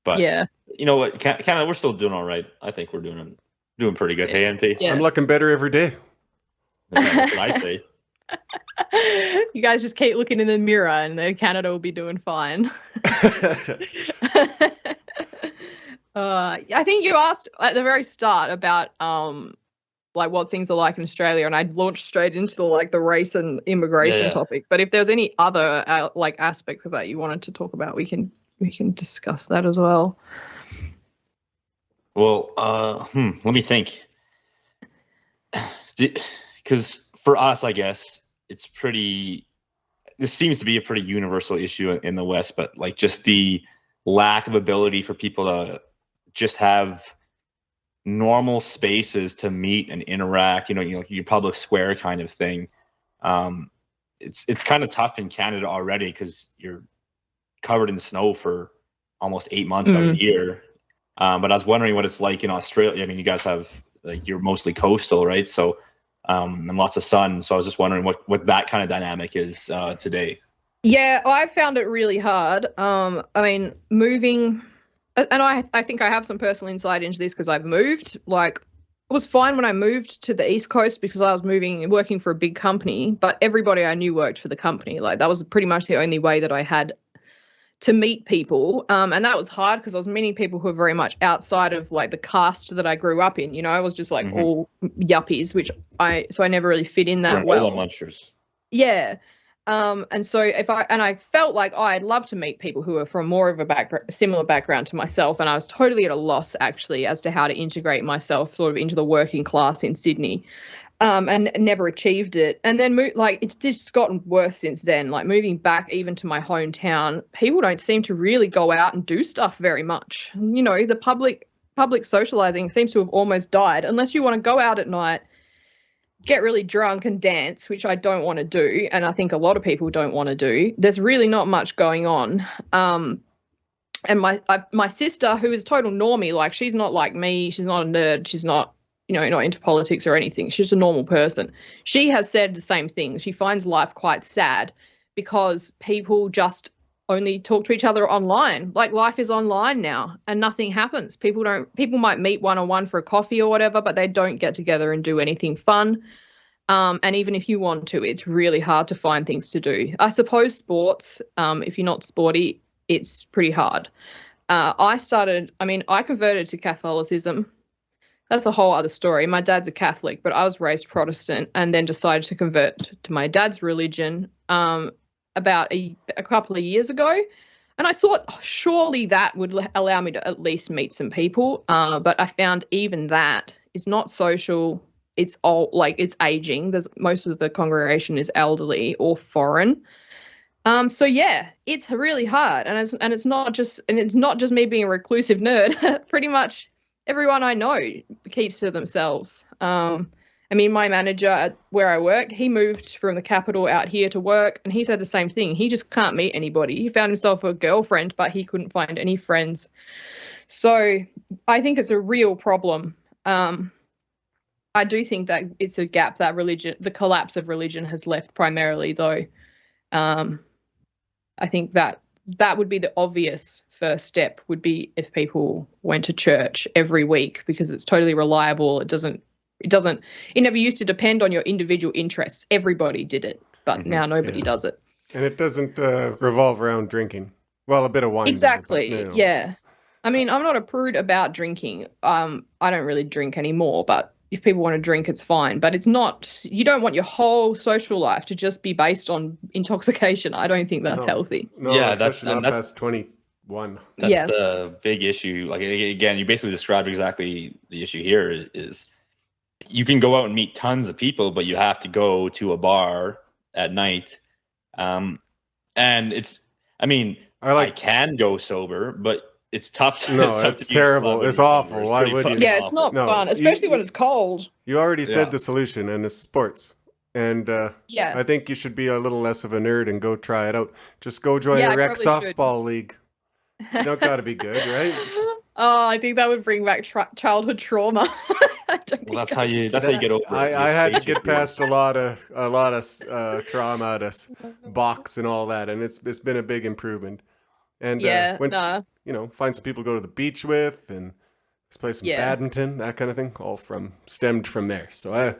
But yeah, you know what, Canada, we're still doing all right. I think we're doing pretty good. Hey, NP? Yeah. I'm looking better every day. That's what I say. You guys just keep looking in the mirror and then Canada will be doing fine. I think you asked at the very start about like what things are like in Australia, and I launched straight into the race and immigration topic. But if there's any other like aspects of that you wanted to talk about, we can discuss that as well. Well, let me think. Because for us, I guess it's pretty. This seems to be a pretty universal issue in the West, but like just the lack of ability for people to just have normal spaces to meet and interact. Your public square kind of thing. It's kind of tough in Canada already because you're covered in snow for almost 8 months out of the year. But I was wondering what it's like in Australia. I mean, you guys have you're mostly coastal, right? So and lots of sun. So I was just wondering what that kind of dynamic is today. Yeah, I found it really hard. I mean, moving, and I think I have some personal insight into this because I've moved. Like, it was fine when I moved to the East Coast because I was working for a big company, but everybody I knew worked for the company. Like, that was pretty much the only way that I had to meet people. And that was hard because I was meeting people who were very much outside of like the caste that I grew up in. I was just like all yuppies, so I never really fit in that well. All the munchers. Yeah. And so I felt like I'd love to meet people who are from more of a similar background to myself. And I was totally at a loss actually as to how to integrate myself sort of into the working class in Sydney. And never achieved it. And then it's just gotten worse since then. Like moving back even to my hometown, people don't seem to really go out and do stuff very much. The public socializing seems to have almost died unless you want to go out at night, get really drunk and dance, which I don't want to do. And I think a lot of people don't want to do. There's really not much going on. And my sister, who is total normie, like she's not like me. She's not a nerd. She's not, not into politics or anything. She's just a normal person. She has said the same thing. She finds life quite sad because people just only talk to each other online. Like life is online now and nothing happens. People might meet one-on-one for a coffee or whatever, but they don't get together and do anything fun. And even if you want to, it's really hard to find things to do. I suppose sports, if you're not sporty, it's pretty hard. I converted to Catholicism. That's a whole other story. My dad's a Catholic, but I was raised Protestant and then decided to convert to my dad's religion about a couple of years ago. And I thought, surely that would allow me to at least meet some people. But I found even that is not social. It's it's aging. Most of the congregation is elderly or foreign. So yeah, it's really hard. And it's not just me being a reclusive nerd. Pretty much everyone I know keeps to themselves. My manager at where I work, he moved from the capital out here to work, and he said the same thing. He just can't meet anybody. He found himself a girlfriend, but he couldn't find any friends. So I think it's a real problem. I do think that it's a gap that the collapse of religion has left primarily, though. I think that would be the obvious first step would be if people went to church every week because it's totally reliable. It never used to depend on your individual interests. Everybody did it, but now nobody does it. And it doesn't revolve around drinking. Well, a bit of wine. Exactly. Yeah. I'm not a prude about drinking. I don't really drink anymore, but if people want to drink, it's fine. But it's not, you don't want your whole social life to just be based on intoxication. I don't think that's healthy. No, Yeah, especially not past 21. That's the big issue. Like, again, you basically described exactly the issue here is you can go out and meet tons of people, but you have to go to a bar at night. And I can go sober, but it's tough. It's terrible. It's awful. Why would you? Yeah, it's not fun, especially when it's cold. You already said the solution, and it's sports. And I think you should be a little less of a nerd and go try it out. Just go join a rec softball league. You don't got to be good, right? Oh, I think that would bring back childhood trauma. That's how you get over it. I had to get past a lot of trauma to box and all that, and it's been a big improvement. And find some people to go to the beach with, and let's play some badminton, that kind of thing, all stemmed from there. So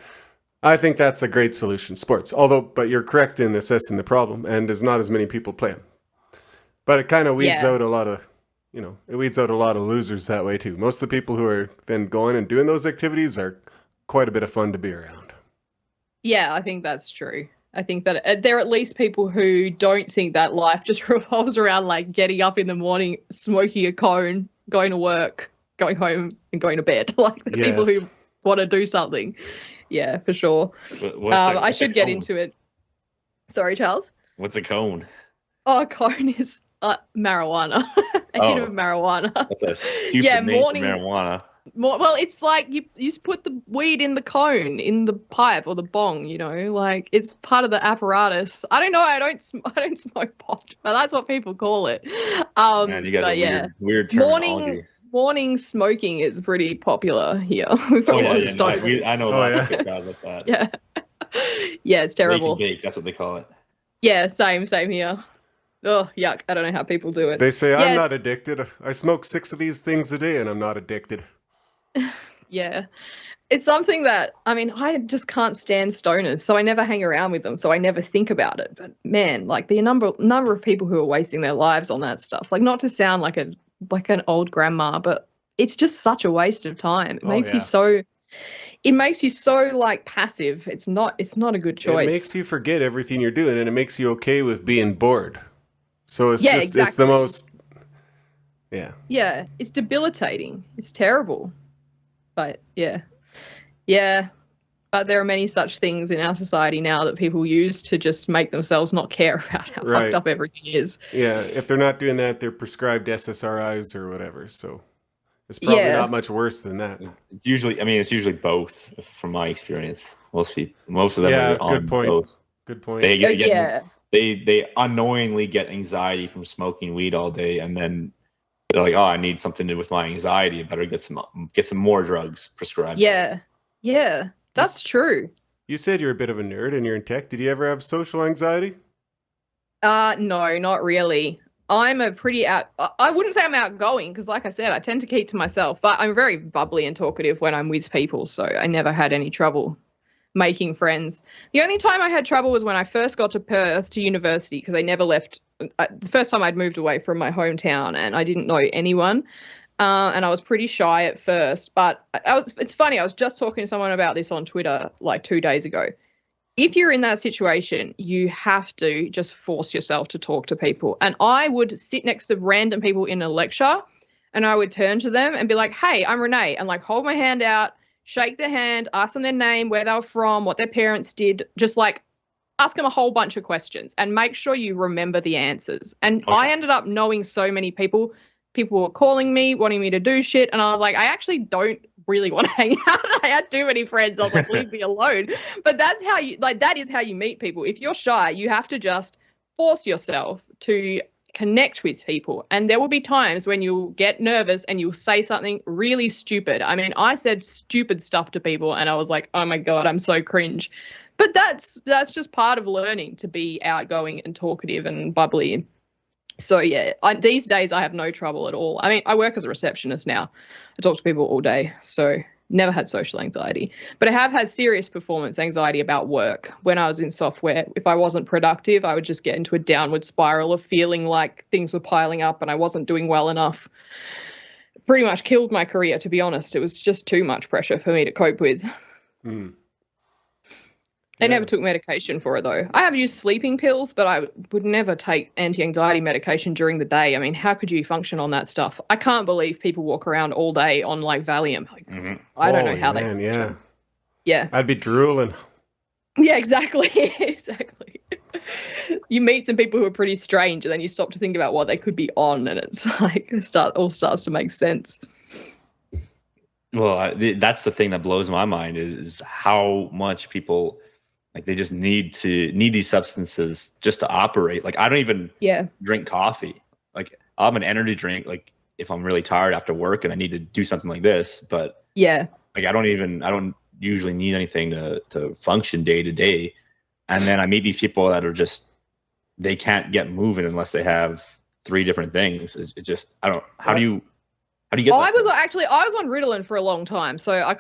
I think that's a great solution, sports. But you're correct in assessing the problem, and there's not as many people playing. But it kind of weeds out a lot of, losers that way too. Most of the people who are then going and doing those activities are quite a bit of fun to be around. Yeah, I think that's true. I think that there are at least people who don't think that life just revolves around like getting up in the morning, smoking a cone, going to work, going home, and going to bed. Like the people who want to do something. Yeah, for sure. I should get into it. Sorry, Charles? What's a cone? Oh, a cone is marijuana. A hit of marijuana. That's a stupid name for marijuana. Well, it's like you just put the weed in the cone, in the pipe or the bong, like it's part of the apparatus. I don't know. I don't smoke pot, but that's what people call it. Man, you got weird terminology. Morning smoking is pretty popular here. We've got a lot of stoners. I know a lot of guys like that. Yeah. Yeah, it's terrible. Bake, that's what they call it. Yeah, same here. Oh, yuck. I don't know how people do it. They say, I'm not addicted. I smoke 6 of these things a day and I'm not addicted. Yeah. It's something that, I just can't stand stoners, so I never hang around with them, so I never think about it. But man, like the number of people who are wasting their lives on that stuff, like not to sound like an old grandma, but it's just such a waste of time. It makes you so like passive. It's not a good choice. It makes you forget everything you're doing, and it makes you okay with being bored. So it's it's the most, Yeah, it's debilitating. It's terrible. But yeah. But there are many such things in our society now that people use to just make themselves not care about how fucked up everything is. Yeah, if they're not doing that, they're prescribed SSRIs or whatever. So it's probably not much worse than that. It's usually both, from my experience. Most of them are on both. Good point. They unknowingly get anxiety from smoking weed all day, and then they're like, "Oh, I need something to do with my anxiety. I better get some more drugs prescribed." Yeah, that's true. You said you're a bit of a nerd and you're in tech. Did you ever have social anxiety? No, not really. I wouldn't say I'm outgoing because, like I said, I tend to keep to myself. But I'm very bubbly and talkative when I'm with people, so I never had any trouble making friends. The only time I had trouble was when I first got to Perth to university, because I never left. The first time I'd moved away from my hometown and I didn't know anyone, and I was pretty shy at first. But it's funny, I was just talking to someone about this on Twitter like 2 days ago. If you're in that situation, you have to just force yourself to talk to people. And I would sit next to random people in a lecture and I would turn to them and be like, "Hey, I'm Renee," and like hold my hand out, shake their hand, ask them their name, where they were from, what their parents did, just like ask them a whole bunch of questions and make sure you remember the answers. And I ended up knowing so many people. People were calling me, wanting me to do shit. And I was like, I actually don't really want to hang out. I had too many friends. I was like, leave me alone. But that is how you meet people. If you're shy, you have to just force yourself to connect with people. And there will be times when you'll get nervous and you'll say something really stupid. I said stupid stuff to people and I was like, oh my God, I'm so cringe. But that's just part of learning to be outgoing and talkative and bubbly. So yeah, these days I have no trouble at all. I work as a receptionist now. I talk to people all day, so never had social anxiety. But I have had serious performance anxiety about work. When I was in software, if I wasn't productive, I would just get into a downward spiral of feeling like things were piling up and I wasn't doing well enough pretty much killed my career, to be honest. It was just too much pressure for me to cope with. Mm. I never took medication for it, though. I have used sleeping pills, but I would never take anti-anxiety medication during the day. I mean, how could you function on that stuff? I can't believe people walk around all day on, like, Valium. Like, I don't know how they function. Yeah. I'd be drooling. Yeah, exactly. Exactly. You meet some people who are pretty strange, and then you stop to think about what they could be on, and it's like all starts to make sense. Well, that's the thing that blows my mind is how much people, like, they just need these substances just to operate. Like, I don't even drink coffee. Like, I'll have an energy drink, like, if I'm really tired after work and I need to do something like this. But like, I don't usually need anything to function day to day. And then I meet these people that are just, they can't get moving unless they have 3 different things. It just, how do you get that? I was on Ritalin for a long time, so I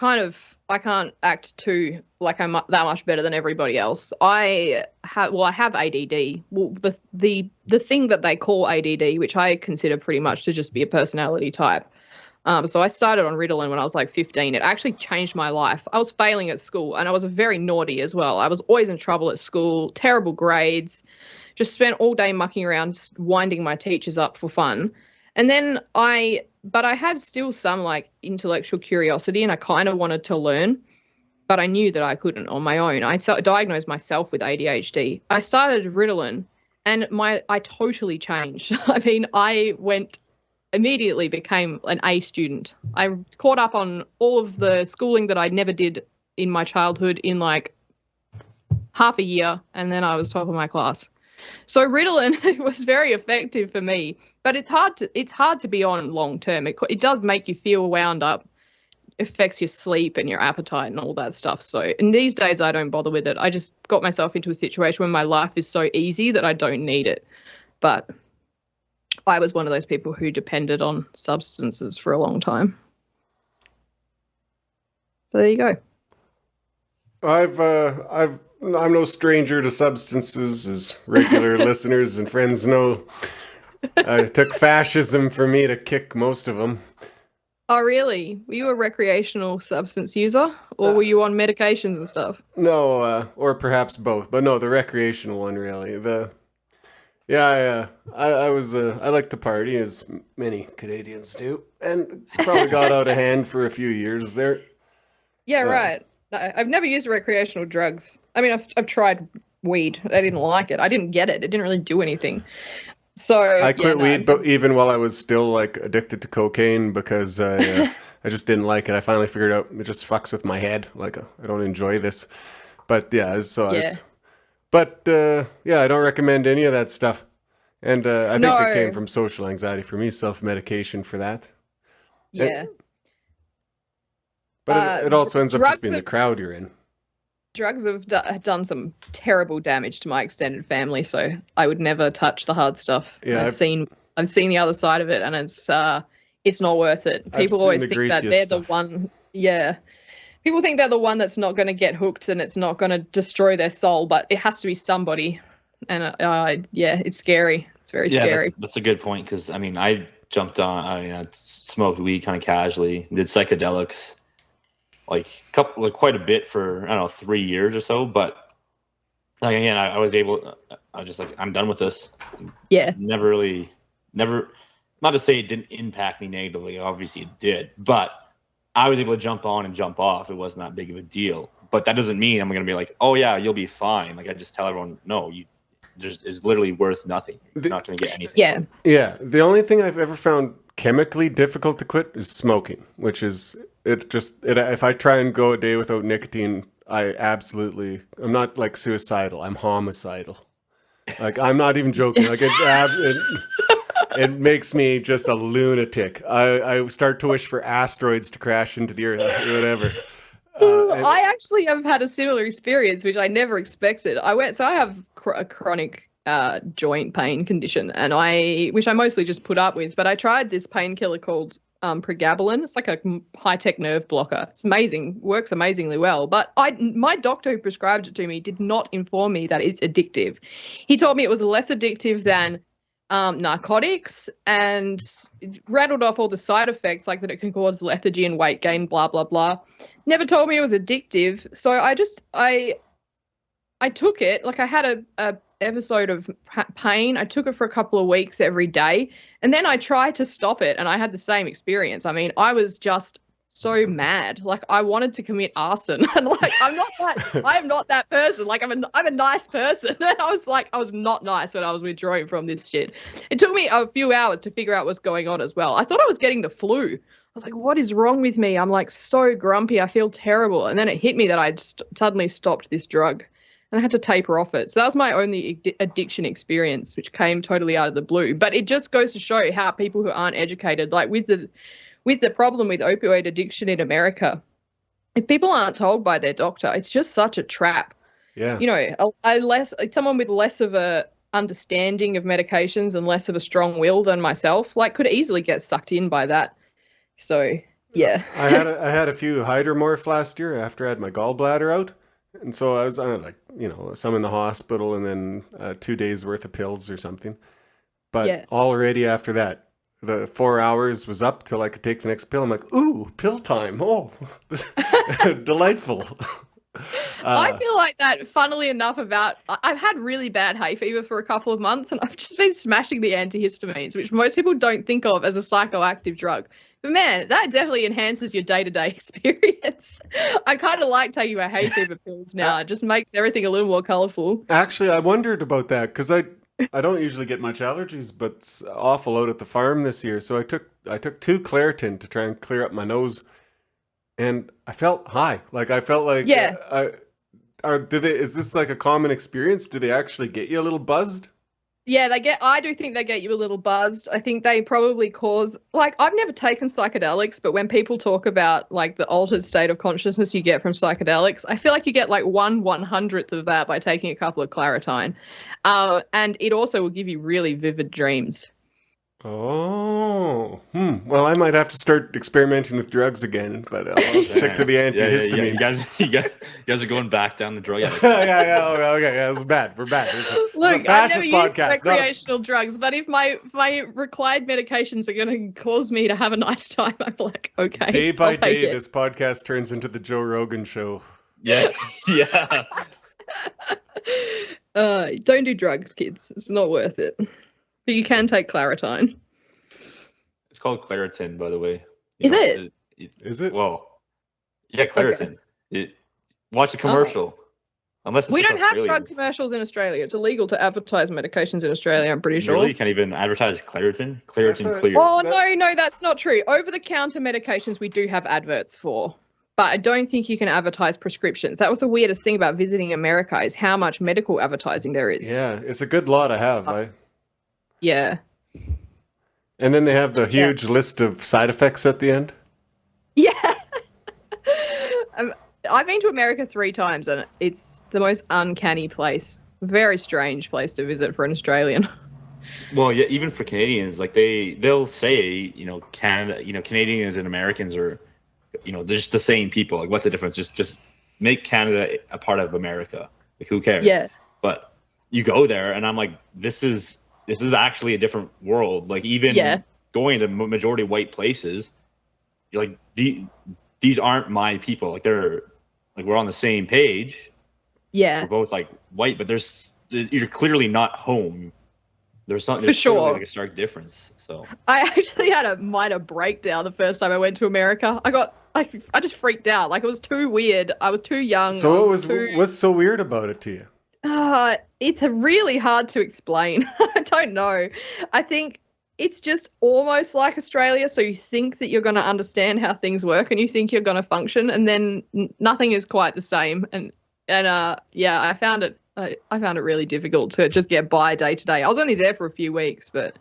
can't act too like I'm that much better than everybody else. I have ADD. Well, the thing that they call ADD, which I consider pretty much to just be a personality type. So I started on Ritalin when I was like 15. It actually changed my life. I was failing at school, and I was very naughty as well. I was always in trouble at school, terrible grades, just spent all day mucking around, just winding my teachers up for fun. And then but I had still some like intellectual curiosity, and I kind of wanted to learn, but I knew that I couldn't on my own. I diagnosed myself with ADHD. I started Ritalin, and I totally changed. I mean, immediately became an A student. I caught up on all of the schooling that I never did in my childhood in like half a year, and then I was top of my class. So Ritalin was very effective for me, but it's hard to be on long term. It does make you feel wound up, affects your sleep and your appetite and all that stuff. So in these days, I don't bother with it. I just got myself into a situation where my life is so easy that I don't need it. But I was one of those people who depended on substances for a long time. So there you go. I'm no stranger to substances, as regular listeners and friends know. It took fascism for me to kick most of them. Oh, really? Were you a recreational substance user, or were you on medications and stuff? No, or perhaps both, but no, the recreational one really. I like to party, as many Canadians do, and probably got out of hand for a few years there. Yeah, right. I've never used recreational drugs. I mean, I've tried weed. I didn't like it. I didn't get it. It didn't really do anything. So I quit weed, but even while I was still like addicted to cocaine, because I just didn't like it. I finally figured out it just fucks with my head. Like, I don't enjoy this. But I don't recommend any of that stuff. And I think it came from social anxiety for me, self-medication for that. Yeah. But it also ends up just being the crowd you're in. Drugs have done some terrible damage to my extended family, so I would never touch the hard stuff. Yeah, I've seen the other side of it, and it's not worth it. People always think that they're the one. Yeah. People think they're the one that's not going to get hooked and it's not going to destroy their soul, but it has to be somebody. And it's scary. It's very scary. That's a good point, because I mean, I jumped on. I smoked weed kind of casually, did psychedelics, quite a bit for 3 years or so. But again, I was able. I was just like, I'm done with this. Yeah. Never. Not to say it didn't impact me negatively. Obviously, it did. But I was able to jump on and jump off. It wasn't that big of a deal. But that doesn't mean I'm going to be like, oh yeah, you'll be fine. Like, I just tell everyone, no, is literally worth nothing. You're not going to get anything. Yeah. Yeah. The only thing I've ever found chemically difficult to quit is smoking, which is if I try and go a day without nicotine, I'm not like suicidal. I'm homicidal. Like, I'm not even joking. Like, it makes me just a lunatic. I start to wish for asteroids to crash into the earth or whatever. I actually have had a similar experience, which I never expected. I have a chronic joint pain condition, and which I mostly just put up with. But I tried this painkiller called pregabalin. It's like a high-tech nerve blocker. It's amazing, works amazingly well. But my doctor who prescribed it to me did not inform me that it's addictive. He told me it was less addictive than narcotics, and it rattled off all the side effects, like that it can cause lethargy and weight gain, blah, blah, blah. Never told me it was addictive. So I took it. Like, I had a episode of pain. I took it for a couple of weeks every day, and then I tried to stop it, and I had the same experience. I mean, I was just so mad. Like, I wanted to commit arson, and like, I am not that person. Like, I'm a nice person. And I was not nice when I was withdrawing from this shit. It took me a few hours to figure out what's going on as well. I thought I was getting the flu. I was like, what is wrong with me? I'm like so grumpy. I feel terrible. And then it hit me that I'd suddenly stopped this drug, and I had to taper off it. So that was my only addiction experience, which came totally out of the blue. But it just goes to show how people who aren't educated, like with the problem with opioid addiction in America, if people aren't told by their doctor, it's just such a trap. Yeah. You know, someone with less of a understanding of medications and less of a strong will than myself, like, could easily get sucked in by that. So, yeah. I had a few hydromorph last year after I had my gallbladder out. And so I was on, like, you know, some in the hospital and then 2 days worth of pills or something. But already after that, the 4 hours was up till I could take the next pill. I'm like, ooh, pill time. Oh, delightful. I feel like that, funnily enough, I've had really bad hay fever for a couple of months, and I've just been smashing the antihistamines, which most people don't think of as a psychoactive drug. But man, that definitely enhances your day-to-day experience. I kind of like taking my hay fever pills now. It just makes everything a little more colorful. Actually, I wondered about that because I don't usually get much allergies, but it's awful out at the farm this year. So I took 2 Claritin to try and clear up my nose, and I felt high. Like, I felt like, is this like a common experience? Do they actually get you a little buzzed? Yeah, I do think they get you a little buzzed. I think they probably cause, like, I've never taken psychedelics, but when people talk about, like, the altered state of consciousness you get from psychedelics, I feel like you get like 1/100th of that by taking a couple of Claritine. And it also will give you really vivid dreams. Oh, well, I might have to start experimenting with drugs again, but I'll stick to the antihistamines. You guys are going back down the drug. Okay, this is bad. We're bad. Look, I've never used recreational drugs, but if my required medications are going to cause me to have a nice time, I'm like, okay. Day by day, this podcast turns into the Joe Rogan show. Yeah. Don't do drugs, kids. It's not worth it. But you can take Claritine. It's called Claritin, by the way. Is it? Is it? Well, yeah, Claritin. Okay. Watch the commercial. Unless it's we don't have Australians. drug commercials in Australia. It's illegal to advertise medications in Australia, I'm pretty sure. Really? You can't even advertise Claritin? Claritin Clear. Oh, no, that's not true. Over-the-counter medications we do have adverts for. But I don't think you can advertise prescriptions. That was the weirdest thing about visiting America, is how much medical advertising there is. Yeah, it's a good law to have. Yeah. And then they have the huge list of side effects at the end. Yeah. I've been to America 3 times, and it's the most uncanny place. Very strange place to visit for an Australian. Well, yeah, even for Canadians, like they'll say, Canada, Canadians and Americans are, they're just the same people. Like, what's the difference? Just make Canada a part of America. Like, who cares? Yeah. But you go there, and I'm like, this is actually a different world. Like, even going to majority white places, you're like, these aren't my people. Like, we're on the same page. Yeah. We're both like white, but you're clearly not home. There's clearly like a stark difference. So I actually had a minor breakdown the first time I went to America. I just freaked out. Like, it was too weird. I was too young. So what's so weird about it to you? It's really hard to explain. I don't know. I think it's just almost like Australia. So you think that you're going to understand how things work, and you think you're going to function, and then nothing is quite the same. And I found it really difficult to just get by day to day. I was only there for a few weeks, but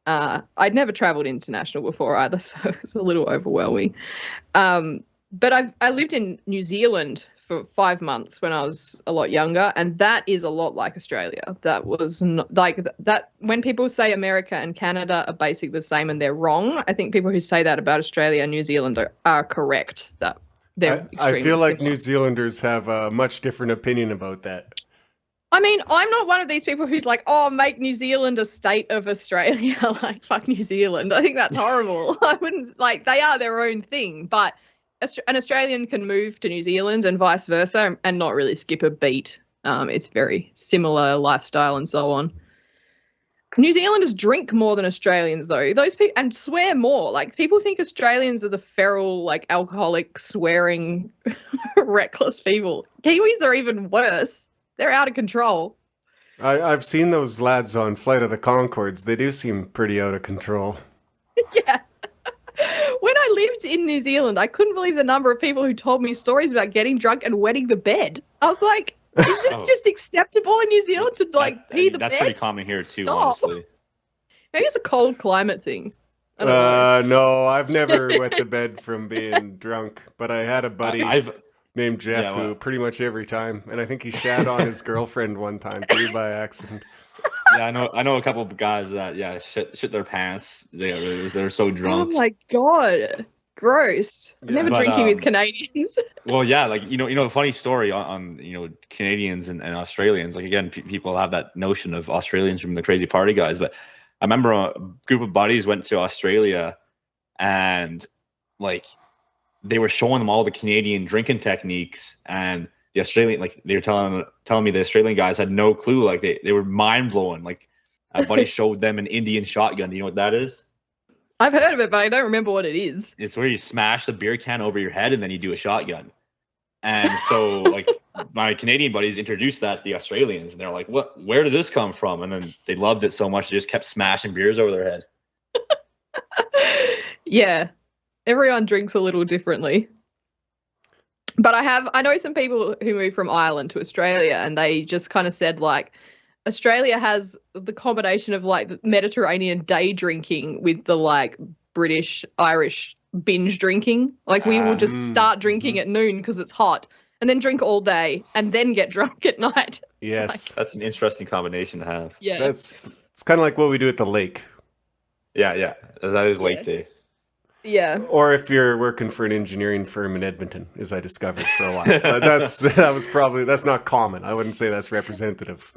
I'd never traveled international before either, so it was a little overwhelming. But I lived in New Zealand for 5 months when I was a lot younger, and that is a lot like Australia. That was not, like that. When people say America and Canada are basically the same and they're wrong, I think people who say that about Australia and New Zealand are correct. That they're I feel like similar. New Zealanders have a much different opinion about that. I mean, I'm not one of these people who's like, oh, make New Zealand a state of Australia. Like, fuck New Zealand. I think that's horrible. I wouldn't, like, they are their own thing. But an Australian can move to New Zealand and vice versa and not really skip a beat. It's very similar lifestyle and so on. New Zealanders drink more than Australians, though. Those people and swear more. Like, people think Australians are the feral, like, alcoholic, swearing, reckless people. Kiwis are even worse. They're out of control. I've seen those lads on Flight of the Conchords. They do seem pretty out of control. Yeah. When I lived in New Zealand, I couldn't believe the number of people who told me stories about getting drunk and wetting the bed. I was like, is this just acceptable in New Zealand to like pee the bed? That's pretty common here too, Stop. honestly. Maybe it's a cold climate thing. I don't know. No, I've never wet the bed from being drunk, but I had a buddy named Jeff who pretty much every time, and I think he shat on his girlfriend one time too by accident. Yeah, I know a couple of guys that shit their pants. They're so drunk. Oh my god, gross! Yeah. I'm never drinking with Canadians. Well, yeah, like a funny story on Canadians and Australians. Like again, people have that notion of Australians from the crazy party guys, but I remember a group of buddies went to Australia, and like they were showing them all the Canadian drinking techniques, and the Australian, like they were telling me the Australian guys had no clue. Like they were mind blowing. Like a buddy showed them an Indian shotgun. Do you know what that is? I've heard of it, but I don't remember what it is. It's where you smash the beer can over your head and then you do a shotgun. And so like my Canadian buddies introduced that to the Australians, and they're like, "What? Where did this come from?" And then they loved it so much they just kept smashing beers over their head. Yeah, everyone drinks a little differently. But I know some people who moved from Ireland to Australia, and they just kind of said like Australia has the combination of like the Mediterranean day drinking with the like British, Irish binge drinking. Like we will just start drinking at noon because it's hot, and then drink all day, and then get drunk at night. Yes, that's an interesting combination to have. Yeah, it's kind of like what we do at the lake. Yeah, that is lake day. Yeah. Or if you're working for an engineering firm in Edmonton, as I discovered for a while. That's not common. I wouldn't say that's representative.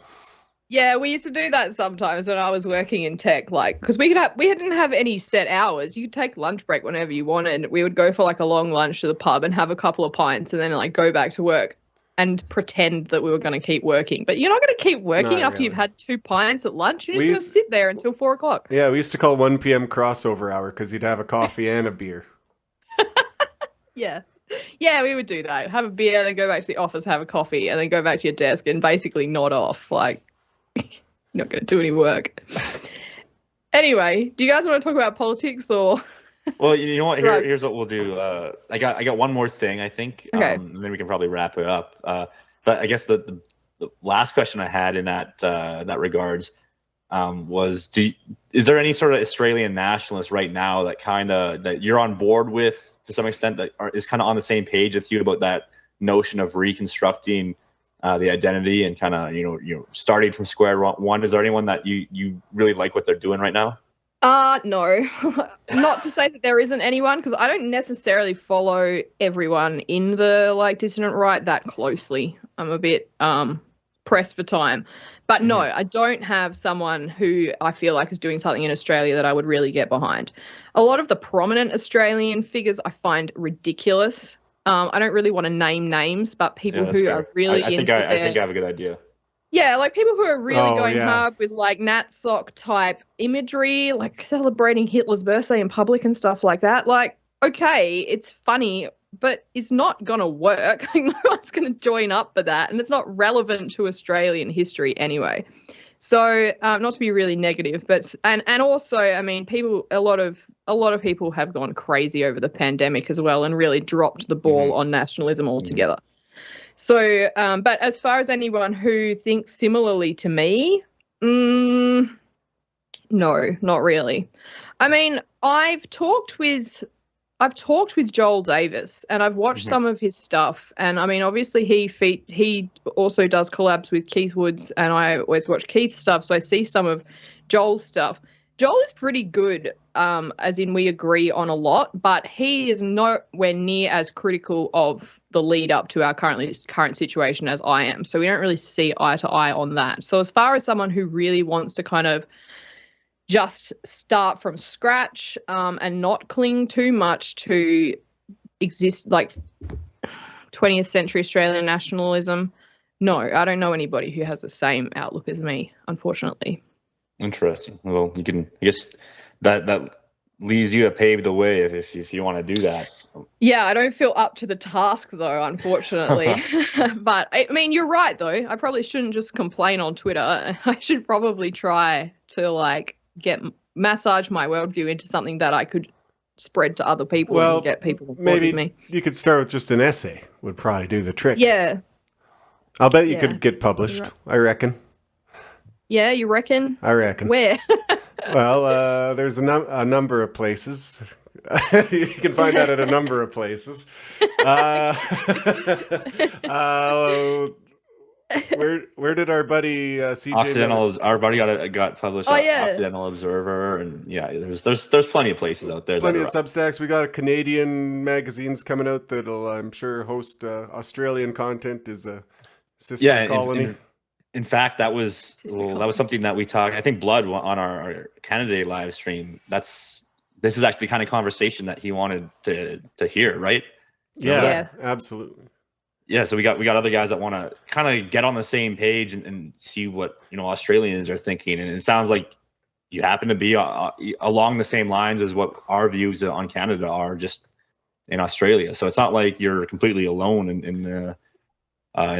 Yeah, we used to do that sometimes when I was working in tech, like, because we didn't have any set hours. You could take lunch break whenever you wanted. We would go for like a long lunch to the pub and have a couple of pints and then like go back to work and pretend that we were going to keep working. But you're not going to keep working after you've had 2 pints at lunch. You're just going to sit there until 4 o'clock. Yeah, we used to call 1 p.m. crossover hour because you'd have a coffee and a beer. Yeah. Yeah, we would do that. Have a beer, then go back to the office, have a coffee, and then go back to your desk and basically nod off. Like, you're not going to do any work. Anyway, do you guys want to talk about politics or? Well, you know what? Here's what we'll do. I got one more thing, I think, okay. And then we can probably wrap it up. But I guess the last question I had in that regards was: is there any sort of Australian nationalist right now that you're on board with to some extent, that is kind of on the same page with you about that notion of reconstructing the identity and kind of starting from square one? Is there anyone that you really like what they're doing right now? No, not to say that there isn't anyone, because I don't necessarily follow everyone in the like dissident right that closely. I'm a bit pressed for time, but no, I don't have someone who I feel like is doing something in Australia that I would really get behind. A lot of the prominent Australian figures I find ridiculous. I don't really want to name names, but people who are really I think I have a good idea. Yeah, like people who are really going hard with like Nat Sock type imagery, like celebrating Hitler's birthday in public and stuff like that. Like, okay, it's funny, but it's not going to work. Like, no one's going to join up for that, and it's not relevant to Australian history anyway. So, not to be really negative, but and also, I mean, a lot of people have gone crazy over the pandemic as well and really dropped the ball on nationalism altogether. So, but as far as anyone who thinks similarly to me, no, not really. I mean, I've talked with Joel Davis, and I've watched some of his stuff. And I mean, obviously he also does collabs with Keith Woods, and I always watch Keith's stuff, so I see some of Joel's stuff. Joel is pretty good, as in we agree on a lot, but he is nowhere near as critical of the lead up to our current situation as I am. So we don't really see eye to eye on that. So as far as someone who really wants to kind of just start from scratch and not cling too much to exist like 20th century Australian nationalism, no, I don't know anybody who has the same outlook as me, unfortunately. Interesting. Well, I guess that leaves you to pave the way if you want to do that. Yeah, I don't feel up to the task though, unfortunately. But I mean, you're right though. I probably shouldn't just complain on Twitter. I should probably try to like massage my worldview into something that I could spread to other people and get people on board with me. You could start with just an essay. Would probably do the trick. Yeah. I'll bet you could get published. Right. I reckon. Yeah, you reckon? I reckon. Where? Well, there's a number of places. You can find that at a number of places. Where did our buddy CJ Occidental? Our buddy got published. Occidental Observer, and there's plenty of places out there. Plenty of Substacks. We got a Canadian magazines coming out that'll, I'm sure, host Australian content. Is a sister colony. In fact, that was something that we talked. I think Blood on our Canada Day live stream. This is actually the kind of conversation that he wanted to hear, right? Yeah, absolutely. Yeah, so we got other guys that want to kind of get on the same page and see what Australians are thinking, and it sounds like you happen to be along the same lines as what our views on Canada are, just in Australia. So it's not like you're completely alone in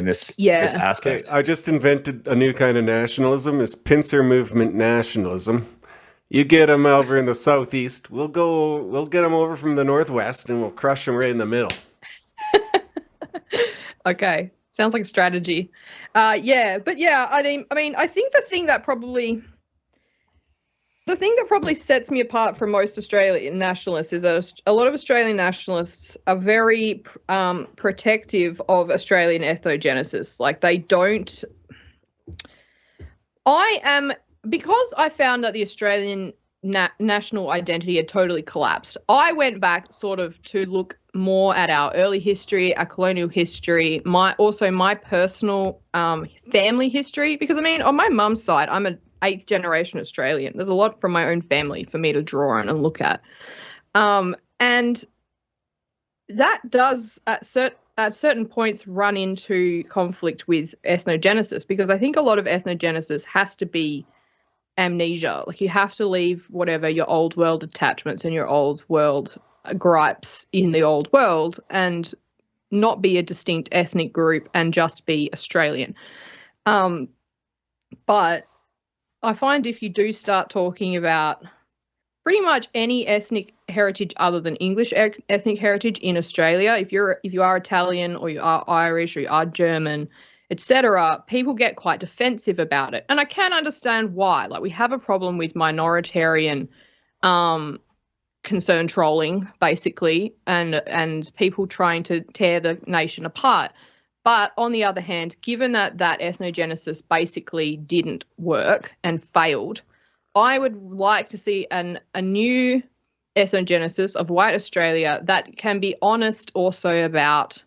this aspect. Okay, I just invented a new kind of nationalism. It's pincer movement nationalism. You get them over in the southeast, we'll get them over from the northwest, and we'll crush them right in the middle. Okay, sounds like a strategy. I mean, I think the thing that probably sets me apart from most Australian nationalists is that a lot of Australian nationalists are very protective of Australian ethnogenesis. Like they don't. Because I found that the Australian national identity had totally collapsed. I went back sort of to look more at our early history, our colonial history, my personal family history. Because I mean, on my mum's side, I'm an 8th generation Australian. There's a lot from my own family for me to draw on and look at, and that does at certain points run into conflict with ethnogenesis, because I think a lot of ethnogenesis has to be amnesia. Like you have to leave whatever your old world attachments and your old world gripes in the old world and not be a distinct ethnic group and just be Australian. But I find if you do start talking about pretty much any ethnic heritage other than English ethnic heritage in Australia, if you are Italian or you are Irish or you are German, etc., people get quite defensive about it. And I can understand why. Like we have a problem with minoritarian concern trolling, basically, and people trying to tear the nation apart. But on the other hand, given that ethnogenesis basically didn't work and failed, I would like to see a new ethnogenesis of white Australia that can be honest also about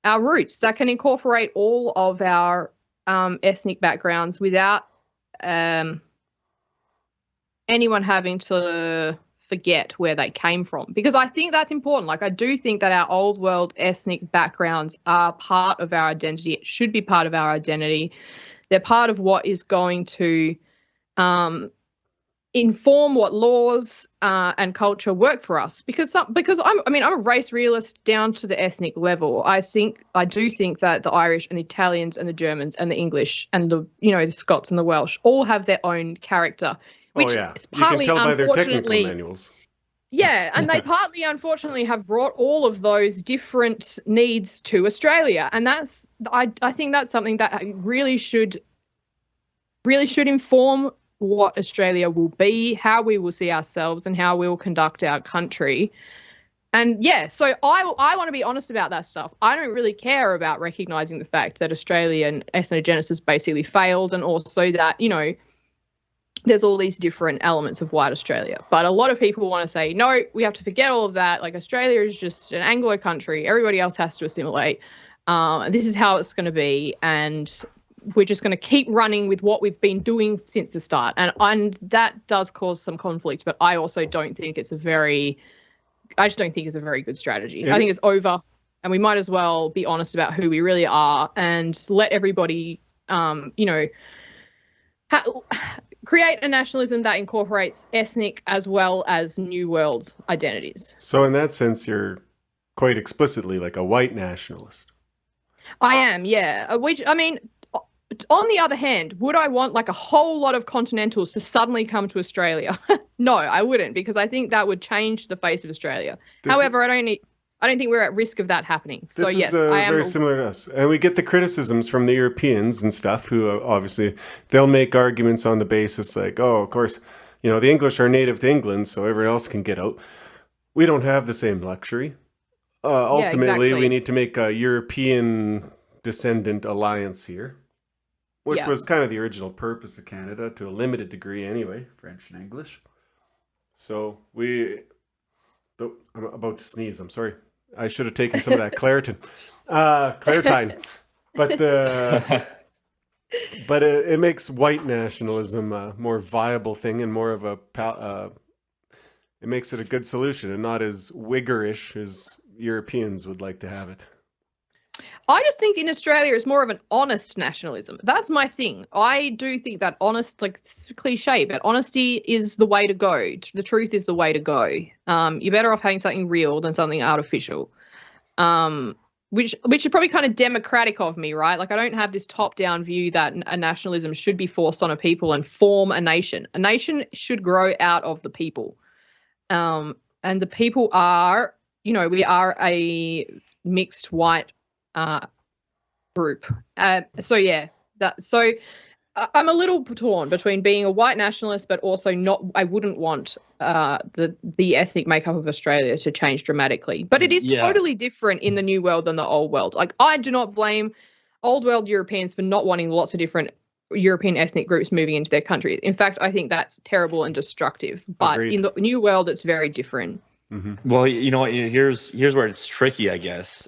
our roots, that can incorporate all of our ethnic backgrounds without anyone having to forget where they came from. Because I think that's important. Like I do think that our old world ethnic backgrounds are part of our identity. It should be part of our identity. They're part of what is going to inform what laws and culture work for us. Because I'm a race realist down to the ethnic level. I do think that the Irish and the Italians and the Germans and the English and the Scots and the Welsh all have their own character. Which is partly, you can tell by their technical manuals. Yeah, and they partly, unfortunately, have brought all of those different needs to Australia, and I think that's something that really should inform what Australia will be, how we will see ourselves, and how we will conduct our country. And yeah, so I want to be honest about that stuff. I don't really care about recognising the fact that Australian ethnogenesis basically failed, and also that there's all these different elements of white Australia. But a lot of people want to say, no, we have to forget all of that. Like, Australia is just an Anglo country. Everybody else has to assimilate. This is how it's going to be. And we're just going to keep running with what we've been doing since the start. And that does cause some conflict. But I also don't think it's I just don't think it's a very good strategy. I think it's over. And we might as well be honest about who we really are and let everybody, create a nationalism that incorporates ethnic as well as New World identities. So in that sense, you're quite explicitly like a white nationalist. I am, yeah. Which, I mean, on the other hand, would I want like a whole lot of continentals to suddenly come to Australia? No, I wouldn't, because I think that would change the face of Australia. However, I don't think we're at risk of that happening. So yes, I am very similar to us. And we get the criticisms from the Europeans and stuff who obviously they'll make arguments on the basis like, oh, of course, the English are native to England, so everyone else can get out. We don't have the same luxury. Ultimately, exactly. we need to make a European descendant alliance here, which was kind of the original purpose of Canada to a limited degree anyway, French and English. So I'm about to sneeze. I'm sorry. I should have taken some of that Claritin. Claritine. But it makes white nationalism a more viable thing and more of it makes it a good solution and not as Whiggerish as Europeans would like to have it. I just think in Australia it's more of an honest nationalism. That's my thing. I do think that honest, like, it's cliche, but honesty is the way to go. The truth is the way to go. You're better off having something real than something artificial. Which is probably kind of democratic of me, right? Like, I don't have this top-down view that a nationalism should be forced on a people and form a nation. A nation should grow out of the people. And the people are, we are a mixed white group. So I'm a little torn between being a white nationalist, but also not. I wouldn't want the ethnic makeup of Australia to change dramatically. But it is totally different in the New World than the Old World. Like, I do not blame Old World Europeans for not wanting lots of different European ethnic groups moving into their countries. In fact, I think that's terrible and destructive. But Agreed. In the New World, it's very different. Mm-hmm. Well, here's where it's tricky, I guess.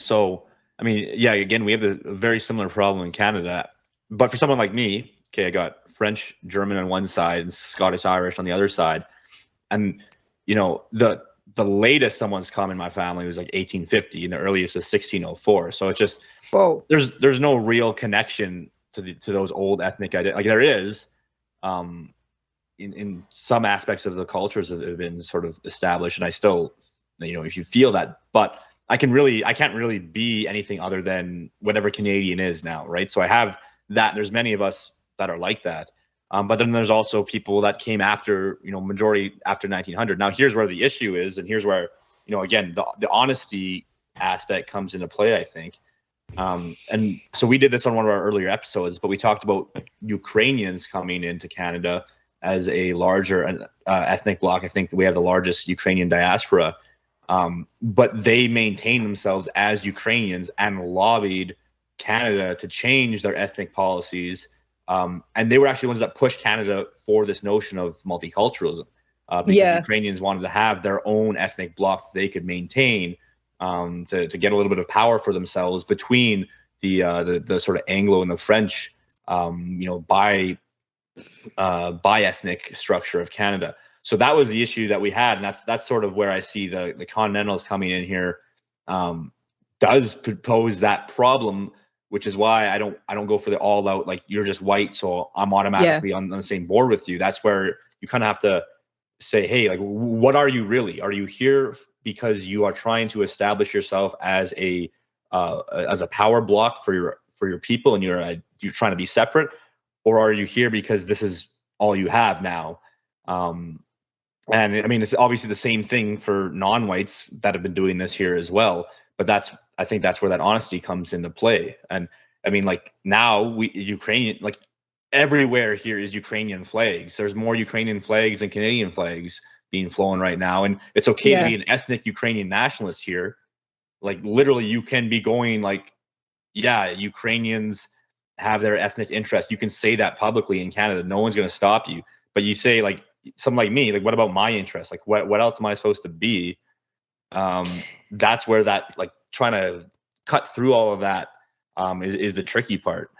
So, I mean, yeah, again, we have a very similar problem in Canada. But for someone like me, okay, I got French, German on one side and Scottish Irish on the other side. And, the latest someone's come in my family was like 1850 and the earliest is 1604. So it's just, there's no real connection to those old ethnic identities. Like, there is, in some aspects of the cultures that have been sort of established. And I still, if you feel that, but I can't really be anything other than whatever Canadian is now, right? So I have that. There's many of us that are like that. But then there's also people that came after, majority after 1900. Now, here's where the issue is. And here's where, again, the honesty aspect comes into play, I think. And so we did this on one of our earlier episodes, but we talked about Ukrainians coming into Canada as a larger ethnic bloc. I think we have the largest Ukrainian diaspora. But they maintained themselves as Ukrainians and lobbied Canada to change their ethnic policies. And they were actually the ones that pushed Canada for this notion of multiculturalism. Because Ukrainians wanted to have their own ethnic bloc they could maintain to get a little bit of power for themselves between the sort of Anglo and the French, by ethnic structure of Canada. So that was the issue that we had, and that's sort of where I see the Continentals coming in here does pose that problem, which is why I don't go for the all out, like, you're just white, so I'm automatically on the same board with you. That's where you kind of have to say, hey, like, what are you really? Are you here because you are trying to establish yourself as a power block for your people, and you're trying to be separate, or are you here because this is all you have now? And I mean, it's obviously the same thing for non-whites that have been doing this here as well. But I think that's where that honesty comes into play. And I mean, like, now Ukrainian, like, everywhere here is Ukrainian flags. There's more Ukrainian flags than Canadian flags being flown right now. And it's okay to be an ethnic Ukrainian nationalist here. Like, literally, you can be going like, Ukrainians have their ethnic interest. You can say that publicly in Canada. No one's going to stop you. But you say like something like me, like what about my interest? Like what else am I supposed to be? That's where that like trying to cut through all of that is the tricky part.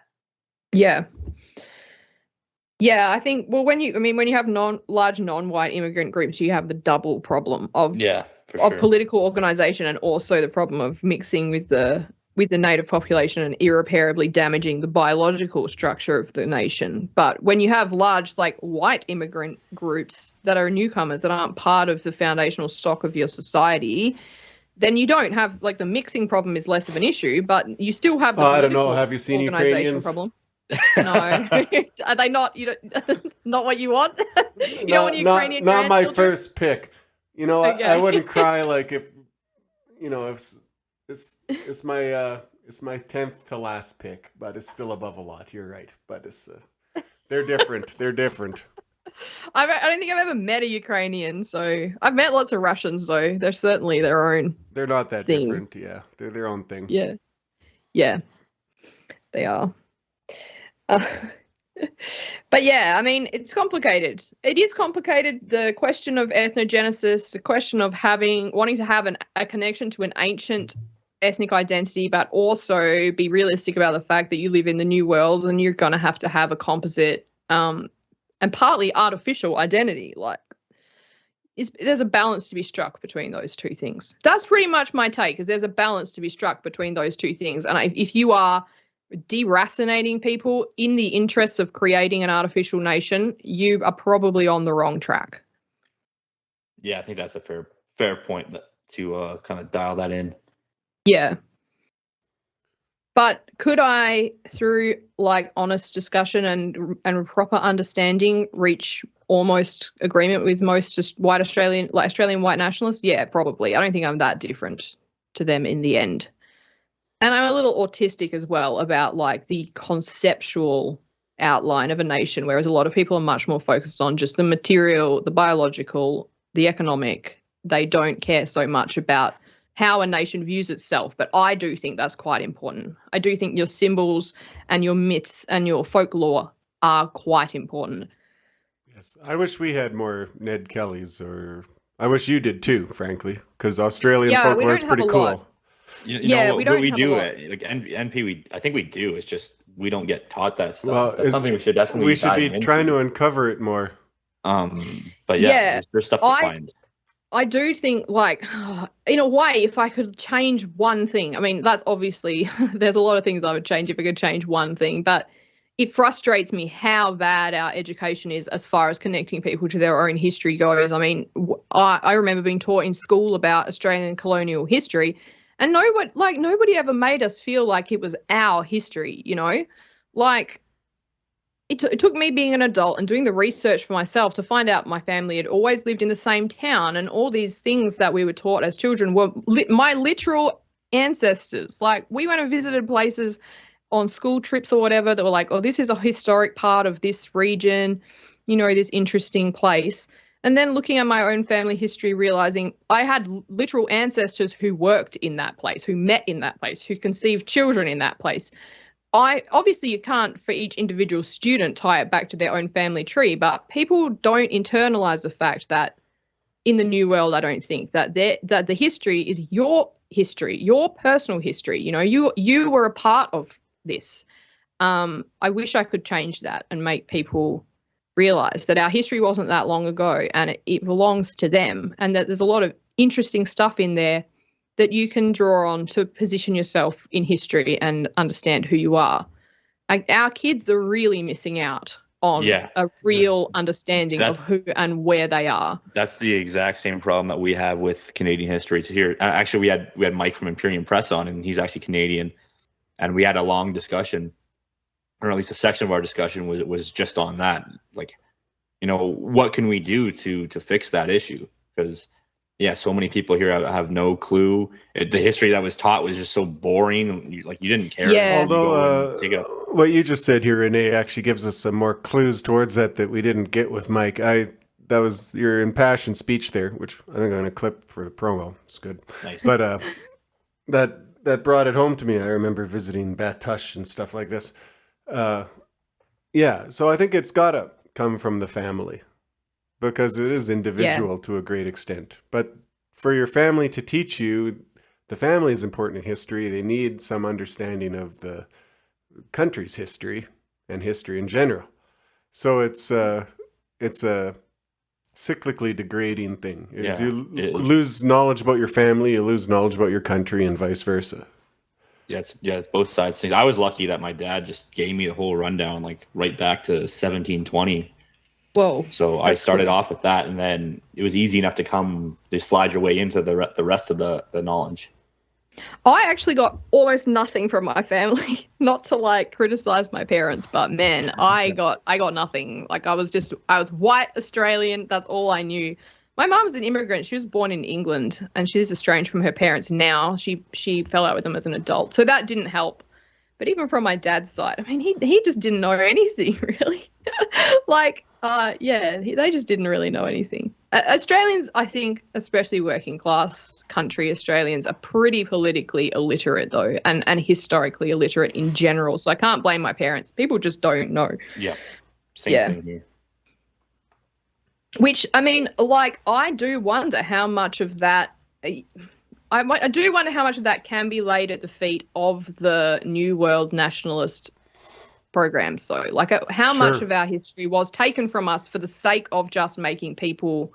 Yeah. Yeah, I think, well, when you have large non-white immigrant groups, you have the double problem of political organization, and also the problem of mixing with the native population and irreparably damaging the biological structure of the nation. But when you have large, like, white immigrant groups that are newcomers that aren't part of the foundational stock of your society, then you don't have, like, the mixing problem is less of an issue, but you still have the I don't know. Have you seen organization Ukrainians? problem. No, are they not? You don't, not what you want. You don't want Ukrainian. Not my first pick. You know, Okay. I wouldn't cry like if it's my 10th to last pick, but it's still above a lot. You're right, but it's they're different. They're different. I don't think I've ever met a Ukrainian, so I've met lots of Russians though. They're certainly their own. They're not that thing. different. Yeah, they're their own thing. Yeah, they are. But yeah, I mean, it's complicated. It is complicated. The question of ethnogenesis, the question of wanting to have a connection to an ancient ethnic identity, but also be realistic about the fact that you live in the new world and you're going to have a composite and partly artificial identity. Like, there's a balance to be struck between those two things. That's pretty much my take, is there's a balance to be struck between those two things. And if you are deracinating people in the interests of creating an artificial nation, you are probably on the wrong track. Yeah, I think that's a fair point to kind of dial that in. Yeah. But could I, through like honest discussion and proper understanding, reach almost agreement with most just white Australian white nationalists? Yeah, probably. I don't think I'm that different to them in the end. And I'm a little autistic as well about like the conceptual outline of a nation, whereas a lot of people are much more focused on just the material, the biological, the economic. They don't care so much about how a nation views itself. But I do think that's quite important. I do think your symbols and your myths and your folklore are quite important. Yes, I wish we had more Ned Kellys, or I wish you did too, frankly, because Australian folklore is pretty cool. You know, we do it like NP. I think we do. It's just we don't get taught that stuff. Well, that's something we should definitely. We should be trying to uncover it more. But yeah, there's stuff to find. I do think, like, in a way, if I could change one thing, I mean, that's obviously there's a lot of things I would change if I could change one thing, but it frustrates me how bad our education is as far as connecting people to their own history goes. I mean, I remember being taught in school about Australian colonial history. And nobody ever made us feel like it was our history, you know? Like, it took me being an adult and doing the research for myself to find out my family had always lived in the same town, and all these things that we were taught as children were my literal ancestors. Like, we went and visited places on school trips or whatever that were like, oh, this is a historic part of this region, you know, this interesting place. And then looking at my own family history, realizing I had literal ancestors who worked in that place, who met in that place, who conceived children in that place. Obviously you can't, for each individual student, tie it back to their own family tree, but people don't internalize the fact that in the new world, I don't think that the history is your history, your personal history. You know, you were a part of this. I wish I could change that and make people realize that our history wasn't that long ago and it belongs to them, and that there's a lot of interesting stuff in there that you can draw on to position yourself in history and understand who you are. Like, our kids are really missing out on a real understanding of who and where they are. That's the exact same problem that we have with Canadian history. To here, actually, we had Mike from Imperium Press on, and he's actually Canadian, and we had a long discussion, or at least a section of our discussion was just on that. Like, you know, what can we do to fix that issue? Because so many people here have no clue. The history that was taught was just so boring. You didn't care. Yeah. Although what you just said here, Renee, actually gives us some more clues towards that we didn't get with Mike. That was your impassioned speech there, which I think I'm going to clip for the promo. It's good. Nice. But that brought it home to me. I remember visiting Batush and stuff like this. Yeah, so I think it's got to come from the family because it is individual to a great extent. But for your family to teach you, the family is important in history. They need some understanding of the country's history and history in general. So it's a cyclically degrading thing. Is Yeah, you it is. lose knowledge about your family, you lose knowledge about your country, and vice versa. Yeah, it's both sides things. I was lucky that my dad just gave me the whole rundown, like right back to 1720. Whoa. So I started cool. off with that, and then it was easy enough to slide your way into the rest of the knowledge. I actually got almost nothing from my family. Not to like criticize my parents, but man, I got nothing. Like I was white Australian. That's all I knew. My mom was an immigrant. She was born in England, and she's estranged from her parents now. She fell out with them as an adult, so that didn't help. But even from my dad's side, I mean, he just didn't know anything really. They just didn't really know anything. Australians, I think, especially working class country Australians, are pretty politically illiterate though, and historically illiterate in general. So I can't blame my parents. People just don't know. Yeah, same thing here. Which, I mean, like, I do wonder how much of that. I do wonder how much of that can be laid at the feet of the New World nationalist programs, though. Like, how much of our history was taken from us for the sake of just making people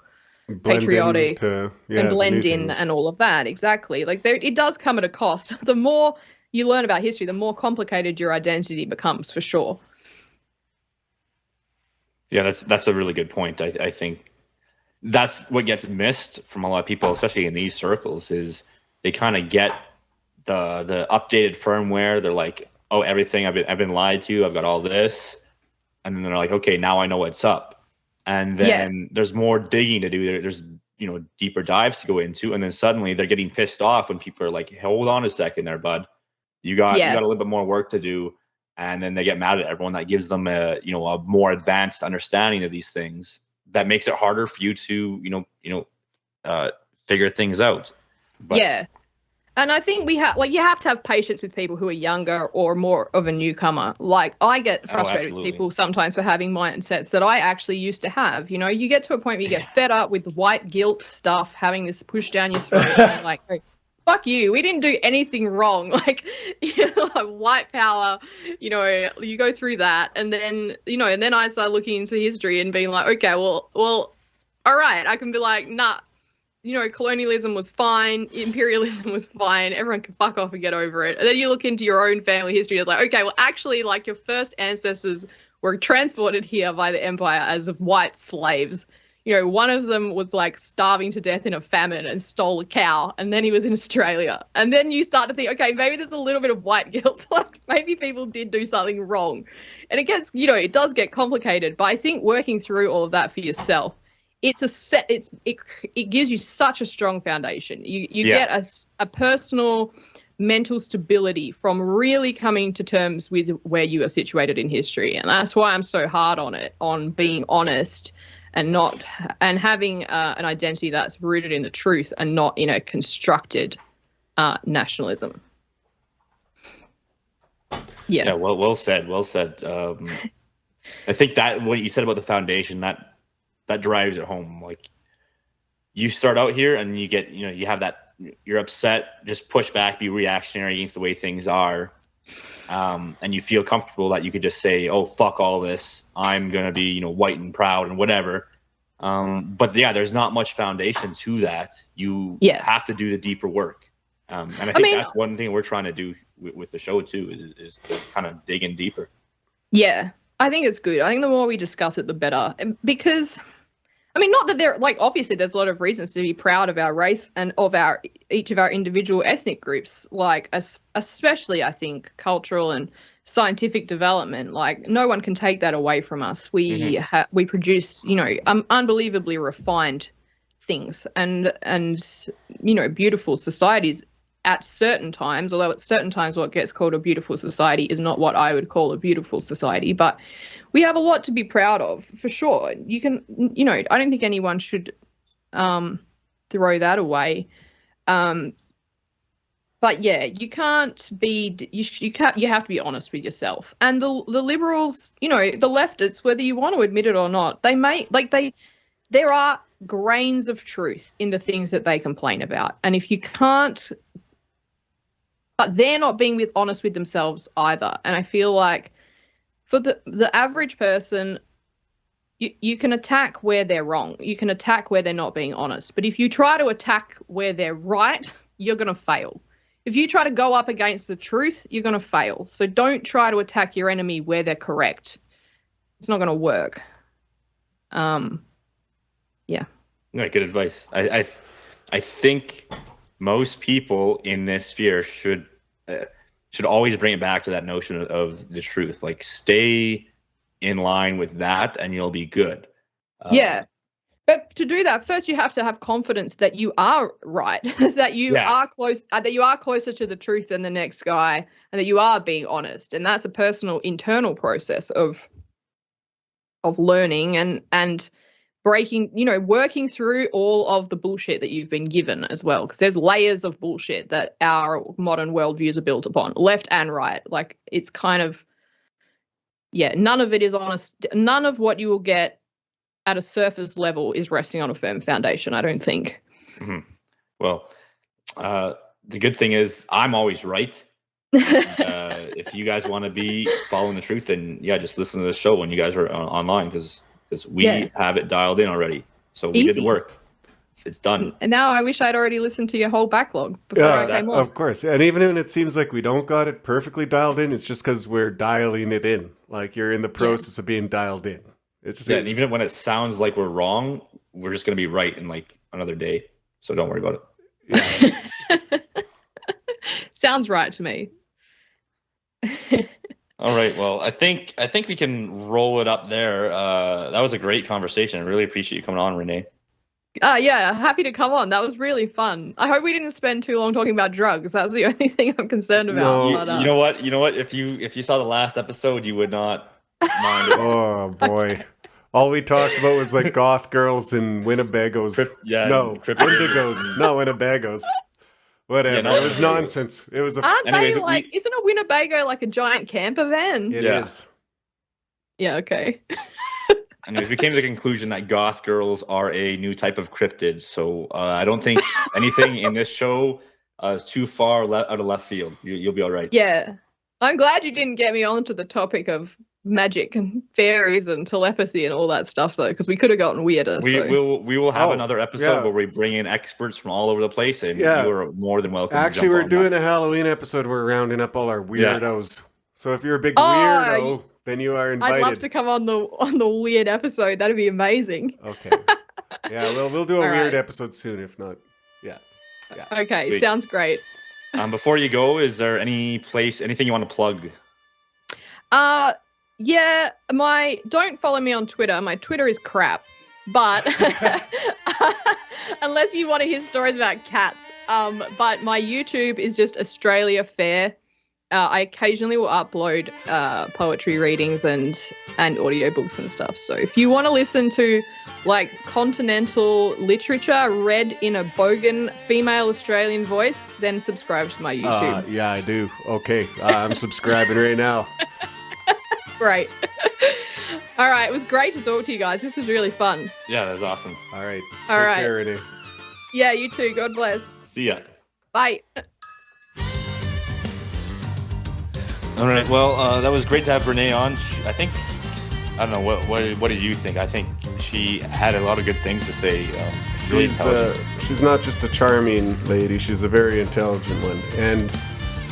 patriotic and blend in and all of that. Exactly. Like, it does come at a cost. The more you learn about history, the more complicated your identity becomes, for sure. Yeah, that's a really good point. I think that's what gets missed from a lot of people, especially in these circles, is they kind of get the updated firmware. They're like, oh, everything I've been lied to. I've got all this, and then they're like, okay, now I know what's up. And then there's more digging to do. There's deeper dives to go into, and then suddenly they're getting pissed off when people are like, hold on a second, there, bud. You got a little bit more work to do. And then they get mad at everyone that gives them a more advanced understanding of these things that makes it harder for you to figure things out. But, yeah, and I think you have to have patience with people who are younger or more of a newcomer. Like, I get frustrated with people sometimes for having mindsets that I actually used to have. You get to a point where you get fed up with white guilt stuff, having this pushed down your throat, and like, fuck you, we didn't do anything wrong. Like, white power, you go through that, and then and then I start looking into history and being like, okay, well, all right, I can be like, nah, colonialism was fine, imperialism was fine, everyone can fuck off and get over it. And then you look into your own family history, it's like, okay, well, actually, like, your first ancestors were transported here by the empire as white slaves. One of them was like starving to death in a famine and stole a cow, and then he was in Australia. And then you start to think, okay, maybe there's a little bit of white guilt. Like, maybe people did do something wrong. And it gets, it does get complicated. But I think working through all of that for yourself, it gives you such a strong foundation. You get a personal mental stability from really coming to terms with where you are situated in history. And that's why I'm so hard on being honest and having an identity that's rooted in the truth and not in a constructed nationalism. Yeah. Well said. I think that what you said about the foundation, that drives it home. Like, you start out here and you get, you have that, you're upset, just push back, be reactionary against the way things are. And you feel comfortable that you could just say, oh, fuck all this, I'm going to be, white and proud and whatever. But yeah, there's not much foundation to that. You have to do the deeper work. And I think that's one thing we're trying to do with the show too, is to kind of dig in deeper. Yeah, I think it's good. I think the more we discuss it, the better. Because, not that there, like, obviously there's a lot of reasons to be proud of our race and of each of our individual ethnic groups, like, especially, I think, cultural and scientific development. Like, no one can take that away from us. We produce, unbelievably refined things and beautiful societies at certain times, although at certain times what gets called a beautiful society is not what I would call a beautiful society. But we have a lot to be proud of, for sure. You can, I don't think anyone should throw that away. But But yeah, you can't be you have to be honest with yourself. And the liberals, the leftists, whether you want to admit it or not, there are grains of truth in the things that they complain about. And if you can't, but they're not being honest with themselves either. And I feel like for the average person, you can attack where they're wrong. You can attack where they're not being honest. But if you try to attack where they're right, you're going to fail. If you try to go up against the truth, you're going to fail. So don't try to attack your enemy where they're correct. It's not going to work. Yeah. No, good advice. I think most people in this sphere should always bring it back to that notion of the truth. Like, stay in line with that, and you'll be good. Yeah. But to do that, first you have to have confidence that you are right, that you are close, that you are closer to the truth than the next guy, and that you are being honest. And that's a personal, internal process of learning and breaking, working through all of the bullshit that you've been given as well. Because there's layers of bullshit that our modern worldviews are built upon, left and right. Like, it's kind of, none of it is honest. None of what you will get at a surface level is resting on a firm foundation, I don't think. Mm-hmm. Well, the good thing is I'm always right. If you guys want to be following the truth, then just listen to this show when you guys are online, because we have it dialed in already. So we did the work. It's done. And now I wish I'd already listened to your whole backlog before I came on. Of course. And even when it seems like we don't got it perfectly dialed in, it's just because we're dialing it in. Like, you're in the process of being dialed in. It's just and even when it sounds like we're wrong, we're just going to be right in like another day. So don't worry about it. Yeah. Sounds right to me. All right. Well, I think we can roll it up there. That was a great conversation. I really appreciate you coming on, Renee. Happy to come on. That was really fun. I hope we didn't spend too long talking about drugs. That's the only thing I'm concerned about. No. But, you know what? If you saw the last episode, you would not mind it. Oh boy. All we talked about was like goth girls and Winnebagos. Wendigos, not Winnebagos. Whatever. It was nonsense. It was isn't a Winnebago like a giant camper van? It is. Yeah, okay. Anyways, we came to the conclusion that goth girls are a new type of cryptid. So I don't think anything in this show is too far out of left field. You'll be all right. Yeah. I'm glad you didn't get me onto the topic of magic and fairies and telepathy and all that stuff, though, because we could have gotten weirder. We will have another episode where we bring in experts from all over the place, and you are more than welcome. Actually, we're doing a Halloween episode where we're rounding up all our weirdos. So if you're a big weirdo, then you are invited. I'd love to come on the weird episode. That'd be amazing. Okay. Yeah, we'll do a weird episode soon, if not. Yeah. Okay, sweet. Sounds great. Before you go, is there anything you want to plug? Yeah, don't follow me on Twitter. My Twitter is crap. But unless you want to hear stories about cats. But my YouTube is just Australia Fair. I occasionally will upload poetry readings and audiobooks and stuff. So if you want to listen to like continental literature read in a bogan female Australian voice, then subscribe to my YouTube. Yeah, I do. Okay, I'm subscribing right now. Great. All right, it was great to talk to you guys. This was really fun. Yeah, that was awesome. All right. All right. Take care, Renee. Yeah, you too. God bless. See ya. Bye. All right. Well, that was great to have Renee on. I don't know, what do you think? I think she had a lot of good things to say. She's not just a charming lady. She's a very intelligent one. And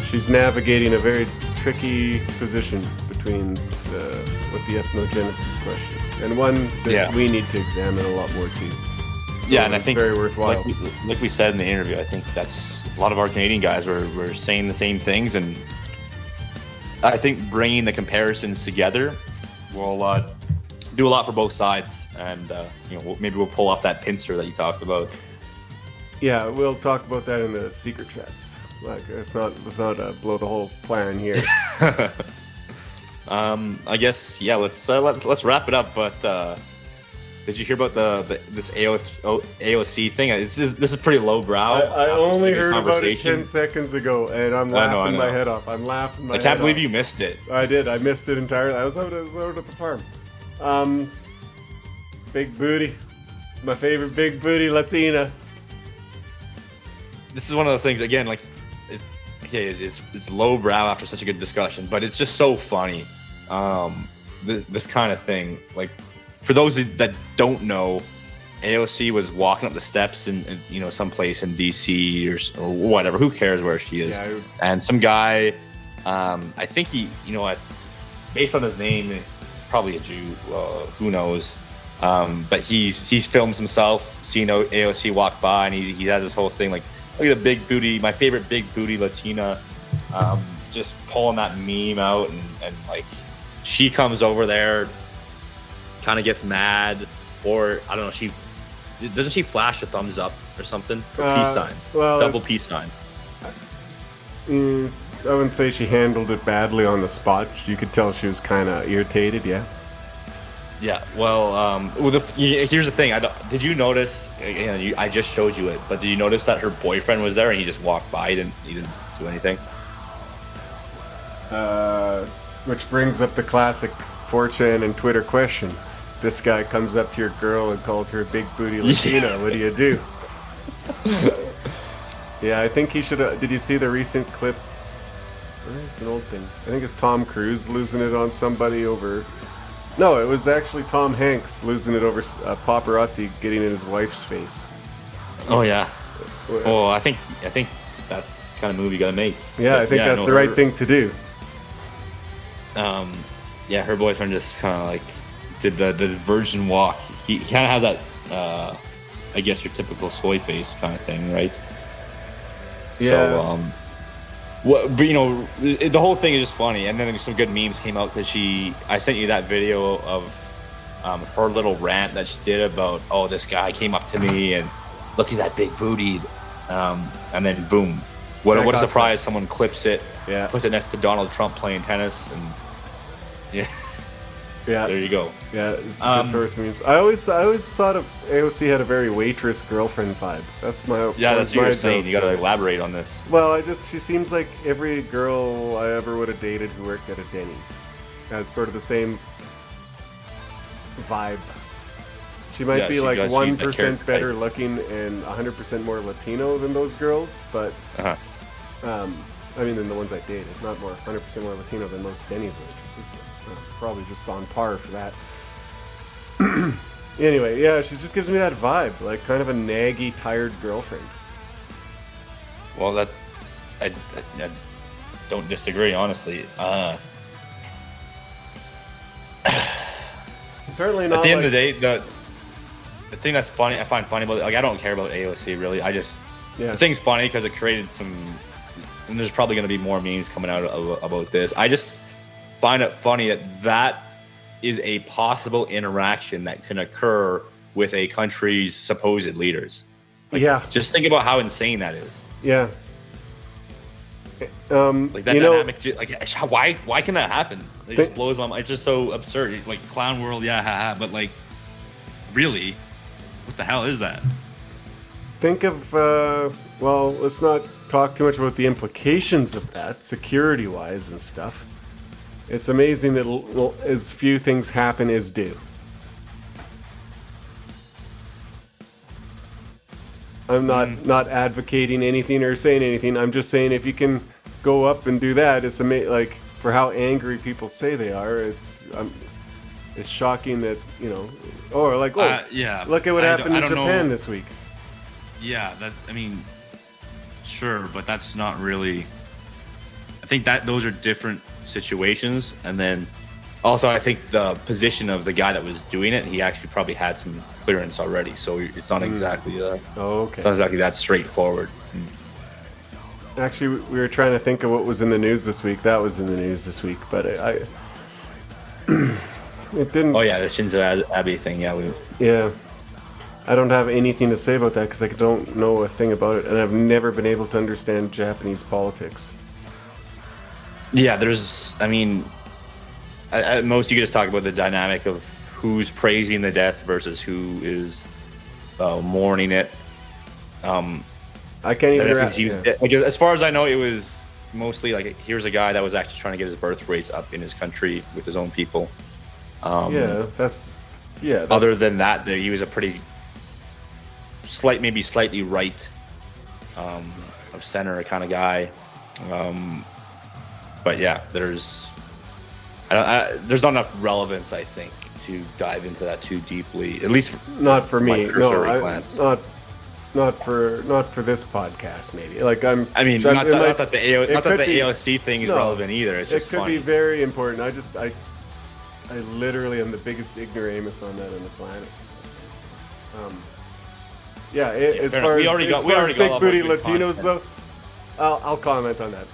she's navigating a very tricky position between the ethnogenesis question, and one that we need to examine a lot more too. So and I think very worthwhile. Like we said in the interview, I think that's a lot of our Canadian guys were saying the same things, and I think bringing the comparisons together will do a lot for both sides, and maybe we'll pull off that pincer that you talked about. Yeah, we'll talk about that in the secret chats. Like, let's not blow the whole plan here. I guess let's wrap it up. But Did you hear about this AOC thing? This is pretty lowbrow. I only heard about it 10 seconds ago, and I'm laughing my head off. I'm laughing my head off. I can't believe you missed it. I did. I missed it entirely. I was out at the farm. Big booty. My favorite big booty Latina. This is one of those things, again, like, it's lowbrow after such a good discussion, but it's just so funny. This kind of thing, like, for those that don't know, AOC was walking up the steps in someplace in DC or whatever. Who cares where she is? Yeah, and some guy, I think he, based on his name, probably a Jew. Who knows? But he's filmed himself seeing AOC walk by, and he has this whole thing like, look at the big booty, my favorite big booty Latina, just pulling that meme out, and like, she comes over there, kind of gets mad, or I don't know, doesn't she flash a thumbs up or something? Or peace sign. Well, double peace sign. I wouldn't say she handled it badly on the spot. You could tell she was kind of irritated, yeah. Yeah, well, here's the thing. Did you notice, I just showed you it, but did you notice that her boyfriend was there and he just walked by, he didn't do anything? Which brings up the classic 4chan and Twitter question. This guy comes up to your girl and calls her a big booty Latina. What do you do? Yeah, I think he should. Did you see the recent clip? It's an old thing. I think it's Tom Cruise losing it on somebody over. No, it was actually Tom Hanks losing it over a paparazzi getting in his wife's face. Oh yeah. Oh, I think that's the kind of movie you gotta make. Yeah, I think that's the right thing to do. Yeah, her boyfriend just kind of like did the virgin walk. He kind of has that, I guess, your typical soy face kind of thing, right? Yeah. So, but the whole thing is just funny, and then some good memes came out because I sent you that video of her little rant that she did about, oh, this guy came up to me and look at that big booty, and then boom, what a surprise! Someone clips it, puts it next to Donald Trump playing tennis, and yeah, there you go. Yeah, it's a good source of memes. I always thought of AOC had a very waitress girlfriend vibe. That's my that's what you're saying. You got to elaborate on this. Well, she seems like every girl I ever would have dated who worked at a Denny's has sort of the same vibe. She might be like 1% better looking and 100% more Latino than those girls, but I mean, than the ones I dated. Not 100% more Latino than most Denny's waitresses. Probably just on par for that. Anyway, yeah, she just gives me that vibe, like kind of a naggy, tired girlfriend. Well, I don't disagree, honestly. Certainly not. At the end of the day, the thing that's funny, I find funny about it, like, I don't care about AOC really. The thing's funny because it created some. And there's probably going to be more memes coming out about this. I just find it funny that is a possible interaction that can occur with a country's supposed leaders. Like, just think about how insane that is. Yeah. Like that dynamic. Like, why can that happen? It just blows my mind. It's just so absurd. Like, clown world, but like, really, what the hell is that? Think of well, let's not talk too much about the implications of that, security-wise and stuff. It's amazing that as few things happen as do. I'm not advocating anything or saying anything. I'm just saying if you can go up and do that, it's amazing. Like, for how angry people say they are, it's shocking that look at what happened in Japan this week. Yeah, sure, but that's not really. I think that those are different situations, and then also I think the position of the guy that was doing it, he actually probably had some clearance already, so it's not exactly. It's not exactly that straightforward. Actually, we were trying to think of what was in the news this week. That was in the news this week, but it didn't. Oh yeah, the Shinzo Abe thing. Yeah. I don't have anything to say about that because I don't know a thing about it, and I've never been able to understand Japanese politics. Yeah, at most you could just talk about the dynamic of who's praising the death versus who is mourning it. I can't even. Like, as far as I know, it was mostly like, here's a guy that was actually trying to get his birth rates up in his country with his own people. That's Other than that, he was a pretty maybe slightly right of center kind of guy. But yeah, there's not enough relevance, I think, to dive into that too deeply. At least not for me. No, not for this podcast. Maybe like not that the AOC thing is relevant either. It's just it could be very important. I literally am the biggest ignoramus on that on the planet. So, as far as big booty Latinos, though, I'll comment on that.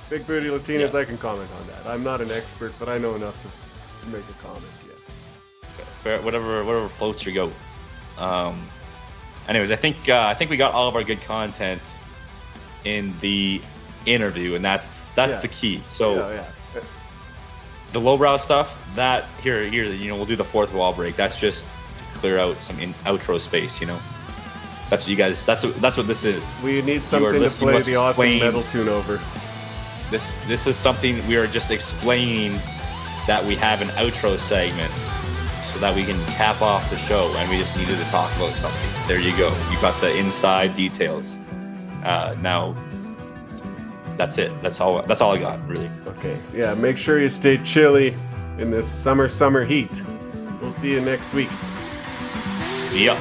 Big booty Latinos, I can comment on that. I'm not an expert, but I know enough to make a comment. Yeah. Whatever floats your goat. Anyways, I think we got all of our good content in the interview, and that's the key. So the lowbrow stuff, that here, we'll do the fourth wall break. That's just to clear out some outro space, That's what you guys. That's what this is. We need something to play the awesome metal tune over. This is something we are just explaining, that we have an outro segment so that we can cap off the show, and we just needed to talk about something. There you go. You got the inside details. Now that's it. That's all I got, really. Okay. Yeah. Make sure you stay chilly in this summer heat. We'll see you next week. See ya.